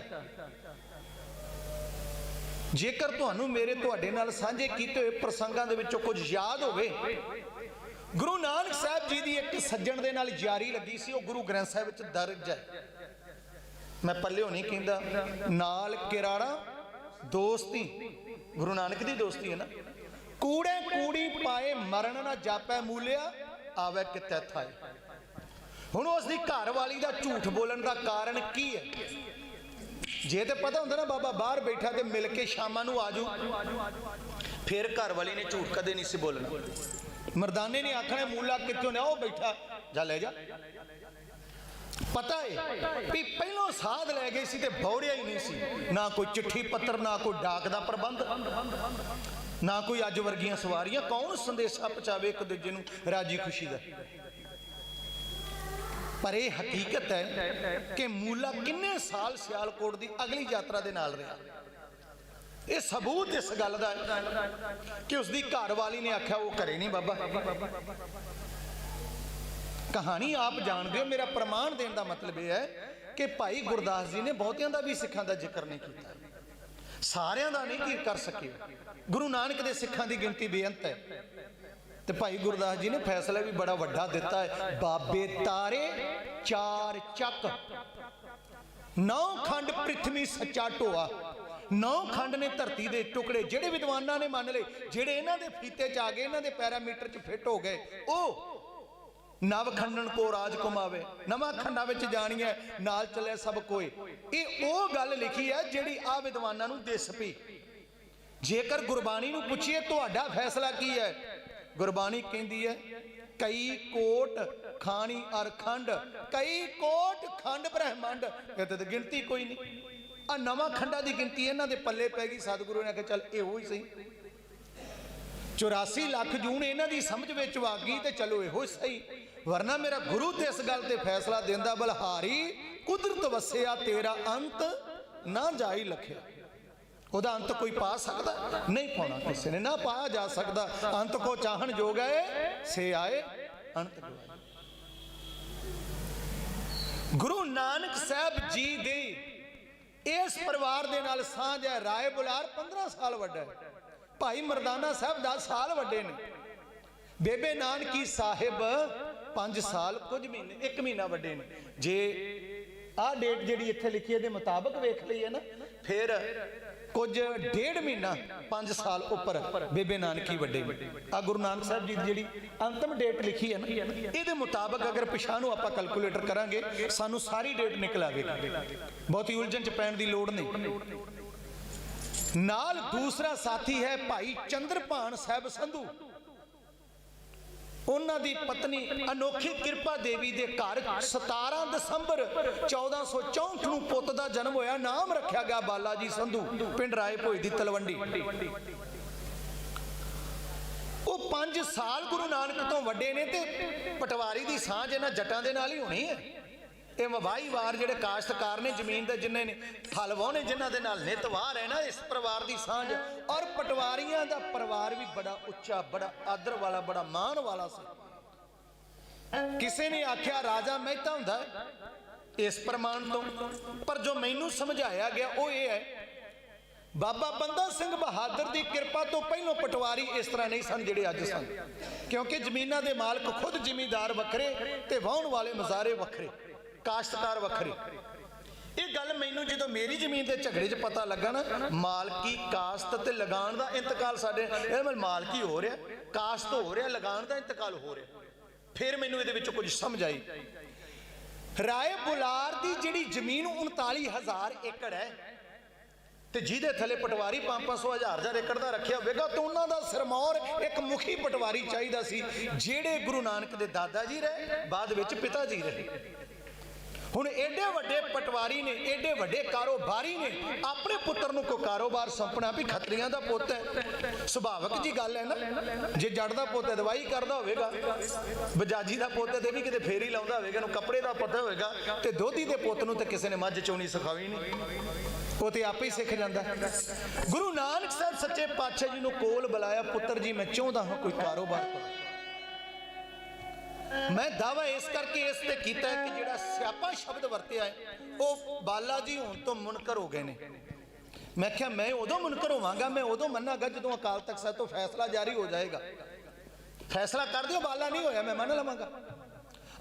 ਜੇਕਰ ਤੁਹਾਨੂੰ ਮੇਰੇ ਤੁਹਾਡੇ ਨਾਲ ਸਾਂਝੇ ਕੀਤੇ ਹੋਏ ਪ੍ਰਸੰਗਾਂ ਦੇ ਵਿੱਚੋਂ ਕੁਝ ਯਾਦ ਹੋਵੇ, ਗੁਰੂ ਨਾਨਕ ਸਾਹਿਬ ਜੀ ਦੀ ਇੱਕ ਸੱਜਣ ਦੇ ਨਾਲ ਯਾਰੀ ਲੱਗੀ ਸੀ, ਉਹ ਗੁਰੂ ਗ੍ਰੰਥ ਸਾਹਿਬ ਵਿੱਚ ਦਰਜ ਹੈ। ਮੈਂ ਪੱਲਿਓ ਨਹੀਂ ਕਹਿੰਦਾ, ਨਾਲ ਕਿਰਾੜਾ ਦੋਸਤੀ, ਗੁਰੂ ਨਾਨਕ ਦੀ ਦੋਸਤੀ ਹੈ ਨਾ। ਕੂੜੇ ਕੂੜੀ ਪਾਏ ਮਰਨ ਨਾ ਜਾਪੈ ਮੂਲਿਆ, ਆਵੇ ਕਿਤੇ ਥਾਏ। ਹੁਣ ਉਸ ਦੀ ਘਰ ਵਾਲੀ ਦਾ ਝੂਠ ਬੋਲਣ ਦਾ ਕਾਰਨ ਕੀ ਹੈ? ਜੇ ਤੇ ਪਤਾ ਹੁੰਦਾ ਨਾ ਬਾਬਾ ਬਾਹਰ ਬੈਠਾ ਤੇ ਮਿਲ ਕੇ ਸ਼ਾਮਾਂ ਨੂੰ ਆਜੂ, ਫਿਰ ਘਰ ਵਾਲੀ ਨੇ ਝੂਠ ਕਦੇ ਨਹੀਂ ਸੀ ਬੋਲਣਾ। ਮਰਦਾਨੇ ਨੇ ਆਖਣਾ ਮੂਲਾ ਕਿੱਥੋਂ ਨੇ, ਉਹ ਬੈਠਾ, ਜਾ ਲੈ ਜਾ। ਪਤਾ ਹੈ ਵੀ ਪਹਿਲੋਂ ਸਾਧ ਲੈ ਗਏ ਸੀ ਤੇ ਬੌੜਿਆ ਹੀ ਨਹੀਂ ਸੀ, ਨਾ ਕੋਈ ਚਿੱਠੀ ਪੱਤਰ, ਨਾ ਕੋਈ ਡਾਕ ਦਾ ਪ੍ਰਬੰਧ, ਨਾ ਕੋਈ ਅੱਜ ਵਰਗੀਆਂ ਸਵਾਰੀਆਂ। ਕੌਣ ਸੰਦੇਸ਼ਾ ਪਹੁੰਚਾਵੇ ਇੱਕ ਦੂਜੇ ਨੂੰ ਰਾਜੀ ਖੁਸ਼ੀ ਦਾ? ਪਰ ਇਹ ਹਕੀਕਤ ਹੈ ਕਿ ਮੂਲਾ ਕਿੰਨੇ ਸਾਲ ਸਿਆਲਕੋਟ ਦੀ ਅਗਲੀ ਯਾਤਰਾ ਦੇ ਨਾਲ ਰਿਹਾ। ਇਹ ਸਬੂਤ ਇਸ ਗੱਲ ਦਾ ਕਿ ਉਸ ਦੀ ਘਰ ਵਾਲੀ ਨੇ ਆਖਿਆ ਉਹ ਘਰੇ ਨਹੀਂ ਬਾਬਾ। ਕਹਾਣੀ ਆਪ ਜਾਣਦੇ ਹੋ, ਮੇਰਾ ਪ੍ਰਮਾਣ ਦੇਣ ਦਾ ਮਤਲਬ ਇਹ ਹੈ ਕਿ ਭਾਈ ਗੁਰਦਾਸ ਜੀ ਨੇ ਬਹੁਤਿਆਂ ਦਾ ਵੀ ਸਿੱਖਾਂ ਦਾ ਜ਼ਿਕਰ ਨਹੀਂ ਕੀਤਾ, ਸਾਰਿਆਂ ਦਾ ਨਹੀਂ ਕਰ ਸਕੇ। ਗੁਰੂ ਨਾਨਕ ਦੇ ਸਿੱਖਾਂ ਦੀ ਗਿਣਤੀ ਬੇਅੰਤ ਹੈ, ਤੇ ਭਾਈ ਗੁਰਦਾਸ ਜੀ ਨੇ ਫੈਸਲਾ ਵੀ ਬੜਾ ਵੱਡਾ ਦਿੱਤਾ ਹੈ। ਬਾਬੇ ਤਾਰੇ ਚਾਰ ਚੱਕ, 9 ਖੰਡ ਪ੍ਰਿਥਵੀ ਸੱਚਾ ਢੋਆ, 9 ਖੰਡ ਨੇ ਧਰਤੀ ਦੇ ਟੁਕੜੇ। ਜਿਹੜੇ ਵਿਦਵਾਨਾਂ ਨੇ ਮੰਨ ਲਏ, ਜਿਹੜੇ ਇਹਨਾਂ ਦੇ ਫੀਤੇ ਚ ਆ ਗਏ, ਇਹਨਾਂ ਦੇ ਪੈਰਾਮੀਟਰ ਚ ਫਿੱਟ ਹੋ ਗਏ, ਉਹ ਨਵ ਖੰਡਨ ਕੋ ਰਾਜ ਕੁਮਾਵੇ, ਨਵਾਂ ਖੰਡਾਂ ਵਿੱਚ ਜਾਣੀਏ ਨਾਲ ਚੱਲੇ ਸਭ ਕੋਏ। ਇਹ ਉਹ ਗੱਲ ਲਿਖੀ ਹੈ ਜਿਹੜੀ ਆ ਵਿਦਵਾਨਾਂ ਨੂੰ ਦਿਸ ਪਈ। ਜੇਕਰ ਗੁਰਬਾਣੀ ਨੂੰ ਪੁੱਛੀਏ ਤੁਹਾਡਾ ਫੈਸਲਾ ਕੀ ਹੈ, ਗੁਰਬਾਣੀ ਕਹਿੰਦੀ ਹੈ ਕਈ ਕੋਟ ਖਾਣੀ ਅਰ ਖੰਡ, ਕਈ ਕੋਟ ਖੰਡ ਬ੍ਰਹਮੰਡ। ਇਹ ਤਾਂ ਗਿਣਤੀ ਕੋਈ ਨਹੀਂ। ਆ ਨਵਾਂ ਖੰਡਾਂ ਦੀ ਗਿਣਤੀ ਇਹਨਾਂ ਦੇ ਪੱਲੇ ਪੈ ਗਈ। ਸਤਿਗੁਰੂ ਨੇ ਆਖਿਆ ਚੱਲ ਇਹੋ ਹੀ ਸਹੀ, 84 ਲੱਖ ਜੂਨ ਇਹਨਾਂ ਦੀ ਸਮਝ ਵਿੱਚ ਆ ਗਈ ਤੇ ਚਲੋ ਇਹੋ ਸਹੀ। ਵਰਨਾ ਮੇਰਾ ਗੁਰੂ ਤੇ ਇਸ ਗੱਲ ਤੇ ਫੈਸਲਾ ਦਿੰਦਾ, ਬਲਹਾਰੀ ਕੁਦਰਤ ਵਸਿਆ ਤੇਰਾ ਅੰਤ ਨਾ ਜਾਈ ਲਖਿਆ। ਉਹਦਾ ਅੰਤ ਕੋਈ ਪਾ ਸਕਦਾ? ਨਹੀਂ ਪਾਉਣਾ ਕਿਸੇ ਨੇ, ਨਾ ਪਾਇਆ ਜਾ ਸਕਦਾ। ਅੰਤ ਕੋ ਚਾਹਣ ਜੋ ਗਏ ਸੇ ਆਏ ਅੰਤ ਗਵਾਏ। ਗੁਰੂ ਨਾਨਕ ਸਾਹਿਬ ਜੀ ਦੀ ਇਸ ਪਰਿਵਾਰ ਦੇ ਨਾਲ ਸਾਂਝ ਹੈ। ਰਾਏ ਬੁਲਾਰ 15 ਸਾਲ ਵੱਡਾ ਹੈ, ਭਾਈ ਮਰਦਾਨਾ ਸਾਹਿਬ 10 ਸਾਲ ਵੱਡੇ ਨੇ, ਬੇਬੇ ਨਾਨਕੀ ਸਾਹਿਬ 5 ਸਾਲ ਕੁਝ ਮਹੀਨੇ 1 ਮਹੀਨਾ ਵੱਡੇ ਨੇ। ਜੇ ਆਹ ਡੇਟ ਜਿਹੜੀ ਇੱਥੇ ਲਿਖੀ ਇਹਦੇ ਮੁਤਾਬਕ ਵੇਖ ਲਈਏ ਨਾ, ਫਿਰ ਕੁਝ 1.5 ਮਹੀਨਾ 5 ਸਾਲ ਉੱਪਰ ਬੇਬੇ ਨਾਨਕੀ ਵੱਡੇ। ਆ ਗੁਰੂ ਨਾਨਕ ਸਾਹਿਬ ਜੀ ਦੀ ਜਿਹੜੀ ਅੰਤਮ ਡੇਟ ਲਿਖੀ ਹੈ ਨਾ, ਇਹਦੇ ਮੁਤਾਬਕ ਅਗਰ ਪਿਛਾਂ ਨੂੰ ਆਪਾਂ ਕੈਲਕੂਲੇਟਰ ਕਰਾਂਗੇ ਸਾਨੂੰ ਸਾਰੀ ਡੇਟ ਨਿਕਲ ਆਵੇਗੀ। ਬਹੁਤੀ ਉਲਝਣ ਚ ਪੈਣ ਦੀ ਲੋੜ ਨਹੀਂ। नाल दूसरा साथी है भाई चंद्रभान साहब संधू। उन्हां दी पत्नी अनोखी कृपा देवी दे घर 17 दसंबर 1464 नूं पुੱਤ दा जन्म होया। नाम रखा गया बाला जी संधू, पिंड राय भोज दी तलवंडी। वो 5 साल गुरु नानक तो वड्डे ने ते पटवारी दी सांझ इन्हां जट्टां दे नाल ही होनी है। ये मवाही वार जिहड़े काश्तकार ने जमीन दे जिन्ने ने हल वाहने जिन्हां दे नाल नित वाह रहना, इस परिवार दी सांझ। और पटवारियां दा परिवार भी बड़ा उच्चा, बड़ा आदर वाला, बड़ा मान वाला सी। किसी ने आख्या राजा मेहता हुंदा इस प्रमाण तो, पर जो मैनू समझाया गया वो ये है, बाबा बंदा सिंह बहादुर की कृपा तो पहलों पटवारी इस तरह नहीं सन जिहड़े अज सन, क्योंकि जमीनां दे मालक खुद जिमीदार वखरे ते वाहण वाले मजारे वखरे, काश्तकार वखरे। ये गल मैनू जो मेरी जमीन के झगड़े च पता लगा ना, मालकी काश्त ते लगान का इंतकाल साडे मालकी हो रहा, काश्त हो रहा, लगान का इंतकाल हो रहा। फिर मैनू ये कुछ समझ आई। राय बुलार की जिहड़ी जमीन 39,000 एकड़ है, तो जिहदे थले पटवारी 500-1000 एकड़ का रखा होगा, तो उन्हों का सिरमौर एक मुखी पटवारी चाहिए सी, जेड़े गुरु नानक के दादा जी रहे, बाद विच पिता जी रहे। हुण एडे वड्डे पटवारी ने, एडे वड्डे कारोबारी ने अपने पुत्र नूं कोई कारोबार सौंपना भी खत्रियां दा पुੱਤ है, सुभाविक जी गल है ना। जे जड़ दा पुੱਤ है दवाई करदा होवेगा, बजाजी दा पुੱਤ है ते भी किते फेरी लाउंदा होवेगा, नूं कपड़े दा पता होवेगा, ते दोधी दे पुੱਤ नूं ते किसी ने मੱਝ चोणी सिखाई नहीं, वो तो आप ही सीख जाता। गुरु नानक साहब सच्चे पातशाह जी नूं कोल बुलाया, पुत्र जी मैं चाहता हूं कोई कारोबार करो। मैं दावा इस करके इस ते कीता है कि जिहड़ा स्यापा शब्द वरतिया है वो बाला जी हुण तो मुनकर हो गए ने। मैं क्या मैं उदों मुनकर होवांगा, मैं उदों मन्नागा जदों अकाल तख्त साहिब तो फैसला जारी हो जाएगा। फैसला कर दिओ, बाला नहीं होया मैं मन लवांगा।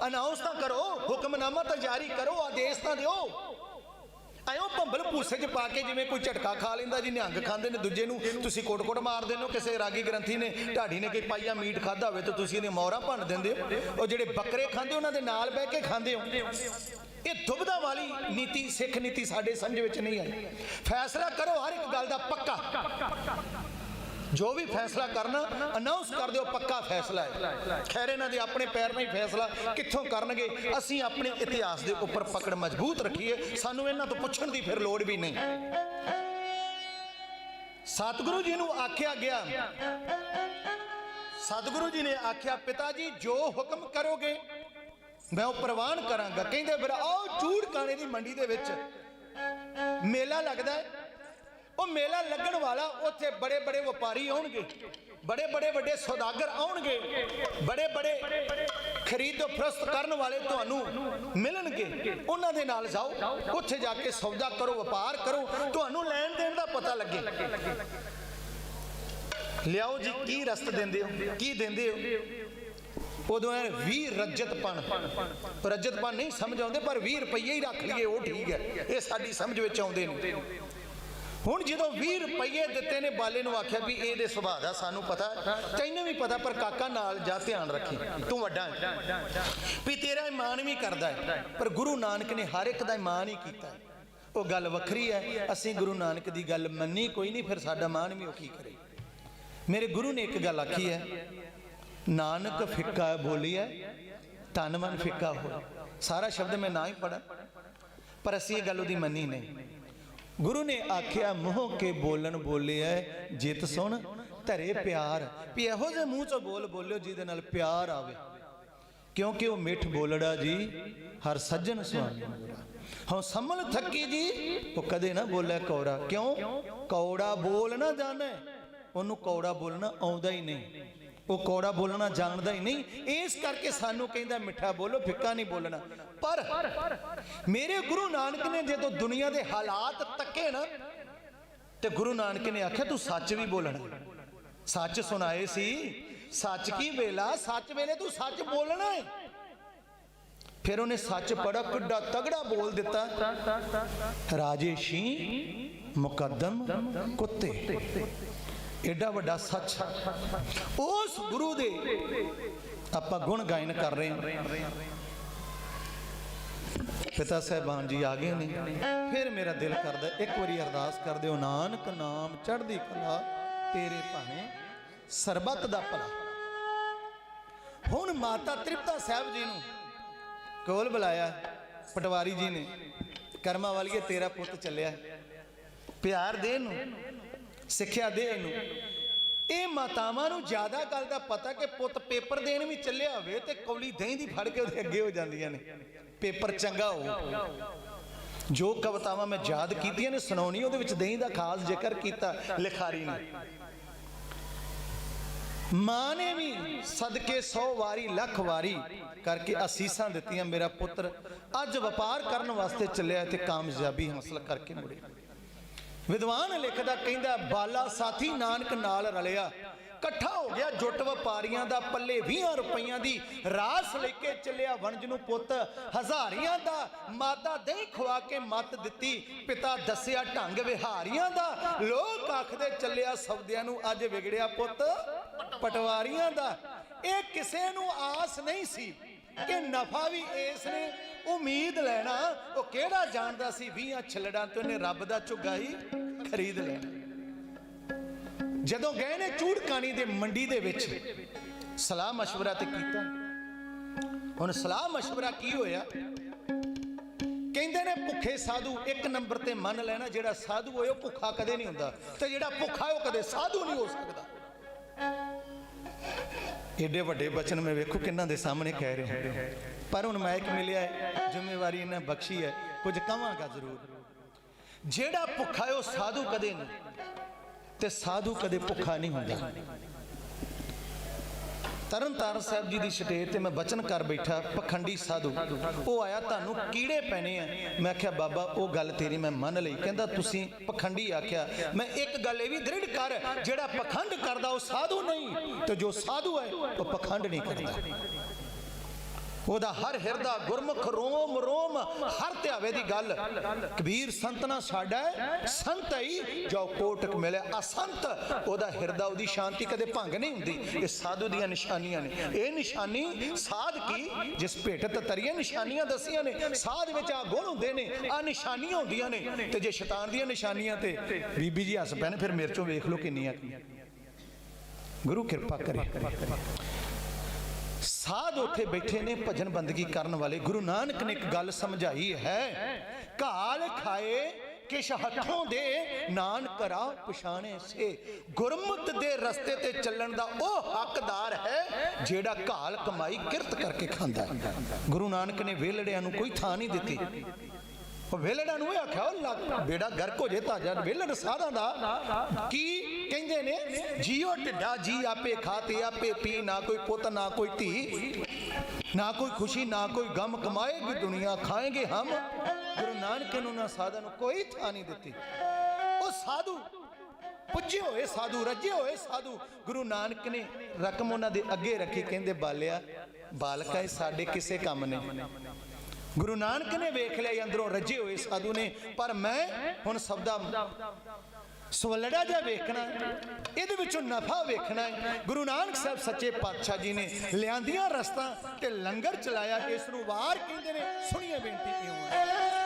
अनाउंस तो करो, हुक्मनामा तो जारी करो, आदेश तो दिओ। आयो भंबल भूसे च पा के जिवें कोई झटका खा लेंदा जी, निहंग खांदे ने दूजे नूं तुसीं कोट-कोट मार देंदे हो। किसी रागी ग्रंथी ने ढाडी ने कोई पाइया मीट खादा होवे तो तुसीं इहदियां मोहरां भंन दिंदे हो। और जिहड़े बकरे खांदे उन्हां दे नाल बह के खांदे हो। ये दुविधा वाली नीति, सिख नीति साडे समझ विच नहीं आई। फैसला करो हर एक गल दा पक्का, जो भी फैसला करना अनाउंस कर दो, पक्का फैसला है। खैर इन्हां दे अपने पैर में फैसला कित्थों करनगे, असीं अपने इतिहास के उपर पकड़ मजबूत रखीए, सानू इन्हां तो पुछण दी फिर लोड़ भी नहीं। सतगुरु जी नूं आख्या गया, सतगुरु जी ने आख्या पिताजी जो हुक्म करोगे मैं वो प्रवान करांगा। कहंदे फिर आओ चूड़काने की मंडी दे विच मेला लगदा है। वो मेला लगन वाला, उत्थे बड़े बड़े व्यापारी आउणगे, बड़े बड़े वड्डे सौदागर आउणगे, बड़े बड़े खरीदो फरोख्त करन वाले तुहानू मिलणगे। उन्हां दे नाल जाओ, उत्थे जाके सौदा करो, व्यापार करो, तुहानू लैण देण दा पता लगे। लियाओ जी की रस्त देंदे हो, की देंदे हो। उदों 20 रजतपन, रजतपन नहीं समझ आउंदे, पर 20 रुपये ही रख लीए वो ठीक है, ये साडी समझ विच आउंदे नहीं। हुण जो 20 रुपये दिते ने, बाले नूं आख्या भी ये सुभाਅ दा सानू पता, तैनूं भी पता, पर काका नाल जा ध्यान रखी, तू वड्डा भी तेरा ईमान भी करदा है। पर गुरु नानक ने हर एक दा ईमान ही कीता है, वो गल वखरी है। असीं गुरु नानक दी गल मन्नी कोई नहीं, फिर साडा मान भी वो की करे। मेरे गुरु ने एक गल आखी है, नानक फिक्का बोली है तन मन फिक्का हो। सारा शब्द मैं ना ही पढ़ा, पर असीं ये गल उहदी मन्नी नहीं। गुरु ने आख्या मोह के बोलन बोले है जित सुन धरे प्यार, भी इहो जे मूँह चो बोल बोलियो जिहदे नाल प्यार आवे, क्योंकि वो मिठ बोलड़ा जी हर सज्जन सुहाना। हाँ संभल थकी जी वो कदे ना बोले कौड़ा, क्यों कौड़ा बोल ना जाने, उन्होंने कौड़ा बोलना आउंदा ही नहीं, वो कौड़ा बोलना जानता ही नहीं। इस करके सानू कहंदा मिठा बोलो, फिक्का नहीं बोलना। पर मेरे गुरु नानक ने जो दुनिया के हालात तके ना, तो गुरु नानक ने आख्या तू सच भी बोलना, सच सुनाए सी, सच की वेला, सच वेले तू सच बोलना है। फिर उन्हें सच बड़ा किड्डा तगड़ा बोल दिता, राजेशी मुकद्दम कुत्ते। एडा वड्डा सच उस गुरु दे आपां गुण गायन कर रहे हैं। पिता साहबान जी आ गए ने। फिर मेरा दिल करदा एक बारी अरदास कर दिओ, नानक नाम चढ़दी कला तेरे भाने सरबत दा भला। हुण माता तृप्ता साहब जी नूं कोल बुलाया पटवारी जी ने, कर्मा वालीए तेरा पुत चलिया, प्यार दे नूं, सिक्ख्या दे नूं। ਇਹ ਮਾਤਾਵਾਂ ਨੂੰ ਜ਼ਿਆਦਾ ਗੱਲ ਦਾ ਪਤਾ ਕਿ ਪੁੱਤ ਪੇਪਰ ਦੇਣ ਵੀ ਚੱਲਿਆ ਹੋਵੇ ਤੇ ਕੌਲੀ ਦਹੀਂ ਦੀ ਫੜ ਕੇ ਉਹਦੇ ਅੱਗੇ ਹੋ ਜਾਂਦੀਆਂ ਨੇ, ਪੇਪਰ ਚੰਗਾ ਹੋ। ਜੋ ਕਵਿਤਾਵਾਂ ਮੈਂ ਯਾਦ ਕੀਤੀਆਂ ਨੇ ਸੁਣਾਉਣੀ, ਉਹਦੇ ਵਿੱਚ ਦਹੀਂ ਦਾ ਖਾਸ ਜ਼ਿਕਰ ਕੀਤਾ ਲਿਖਾਰੀ ਨੇ। ਮਾਂ ਨੇ ਵੀ ਸਦਕੇ 100 ਵਾਰੀ ਲੱਖ ਵਾਰੀ ਕਰਕੇ ਅਸੀਸਾਂ ਦਿੱਤੀਆਂ, ਮੇਰਾ ਪੁੱਤਰ ਅੱਜ ਵਪਾਰ ਕਰਨ ਵਾਸਤੇ ਚੱਲਿਆ ਤੇ ਕਾਮਯਾਬੀ ਹਾਸਲ ਕਰਕੇ ਮੁੜੇ। विद्वान लिखदा कहंदा बाला साथी नानक नाल रलिया, कट्ठा हो गया जुट व्यापारियां दा, पल्ले 20 रुपइयां दी रास लेके चलिया वणज नूं पुत हज़ारियां दा, माता दही खवा के मत दित्ती, पिता दसिया ढंग विहारियां दा, लोग आखदे चलिया सौदियां नूं अज विगड़िया पुत पटवारियां दा। इह किसे नूं आस नहीं सी कि नफा भी इसने उम्मीद लेना, वो केड़ा जानदा सी 20 छलड़ां तो इन्हें रब दा झुग्गा ही खरीद लेना। जदों गए ने चूड़कानी दे मंडी दे विच सलाह मशवरा ते कीता। हुण सलाह मशवरा की होया, कहंदे ने भुखे साधु एक नंबर ते मन लेना, जेड़ा साधु होए भुखा कदे नहीं हुंदा ते जेड़ा भुखा है वो कदे साधु नहीं हो सकदा। एडे वड्डे बचन में वेखो किन्हां दे सामने कह रहे हैं, पर हुण मैक मिलिया है, जिम्मेवारी इन्हें बख्शी है, कुछ कहांगा जरूर। जेड़ा भुखा है वो साधु कदे नहीं ते साधु कदे भुखा नहीं हुंदा। तरन तारण साहब जी की स्टेज ते मैं बचन कर बैठा, पखंडी साधु वो आया, तुहानू कीड़े पैने हैं। मैं आख्या बाबा वो गल तेरी मैं मन लई। कहंदा तुसीं पखंडी आख्या, मैं एक गल ये भी दृढ़ कर, जेड़ा पखंड करदा वो साधु नहीं, तो जो साधु है वो पखंड नहीं करदा। ਉਹਦਾ हर हिरदा गुरमुख रोम रोम हर ਧਿਆਵੇ ਦੀ गल। कबीर संत ना साडा संत ही जो कोटक मिले असंत, ਉਹਦਾ हिरदा ਉਹਦੀ शांति कदे भंग नहीं हुंदी। ये साधु ਦੀਆਂ निशानियां ने। ये निशानी साध की जिस भेट ततरियां निशानियां दसियां ने, साध विच आ गुण हुंदे ने, आ निशानियां हुंदियां ने। ते जे शैतान ਦੀਆਂ निशानियां ते बीबी जी हस पैन, फिर मेरे चों वेख लो किन्नियां। गुरु कृपा करे। साध उत्थे बैठे ने भजन बंदगी करने वाले। गुरु नानक ने एक गल समझाई है, घाल खाए किश हथों दे नानक राह पछाणे से। गुरमत दे रस्ते ते चलण दा ओ हकदार है जेड़ा घाल कमाई किरत करके खांदा है। गुरु नानक ने वेलड़ियां नूं कोई थां नहीं दित्ती। वेलड़ा नूं आख्या बेड़ा गर्क हो जाए ताजा वेलड़ सारा दा की कहंदे ने, जियो ढिड्डा जी आपे खाते आपे पी, ना कोई पुत ना कोई धी, ना कोई खुशी ना कोई गम, कमाएगी दुनिया खाएंगे हम। गुरु नानक नूं ना साधा नूं कोई थां नहीं दित्ती। वो साधु पुजे होए साधु, रजे होए साधु। गुरु नानक ने रकम उन्हां दे अगे रखी, कहंदे बालिया बालका साडे किसे काम ने। गुरु नानक ने वेख लिया अंदरों रजे हुए साधु ने, पर मैं हुण सबदा सवलड़ा जा वेखना, इहदे विचों नफा वेखना है। गुरु नानक साहब सच्चे पातशाह जी ने लियांदियां रस्तां ते लंगर चलाया। इस नूं वार कहंदे ने। सुनिए बेनती क्यों है।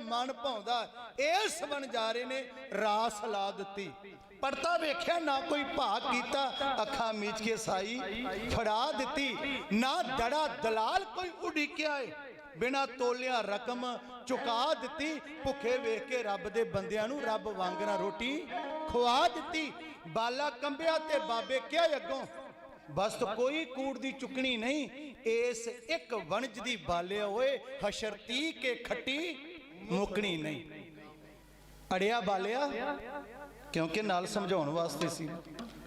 मन भाउंदा इस वणजारे ने रास ला दित्ती। पड़ता वेख्या ना कोई भाग कीता, अखां मीच के साई फड़ा दित्ती। ना दड़ा दलाल कोई उड़ीकिया है, बिना तोलिया रकम चुका दित्ती। भुखे वेख के रब दे बंदियां नूं रब वांगना रोटी खुआ दित्ती। बाला कंबिया ते बाबे क्या अगों, बस तो कोई कूड़ दी चुकनी नहीं। इस एक वणज दी बालिया होए, हशरती के खट्टी मुकनी नहीं। अड़िया बालिया क्योंकि नाल समझाउण वास्ते सी।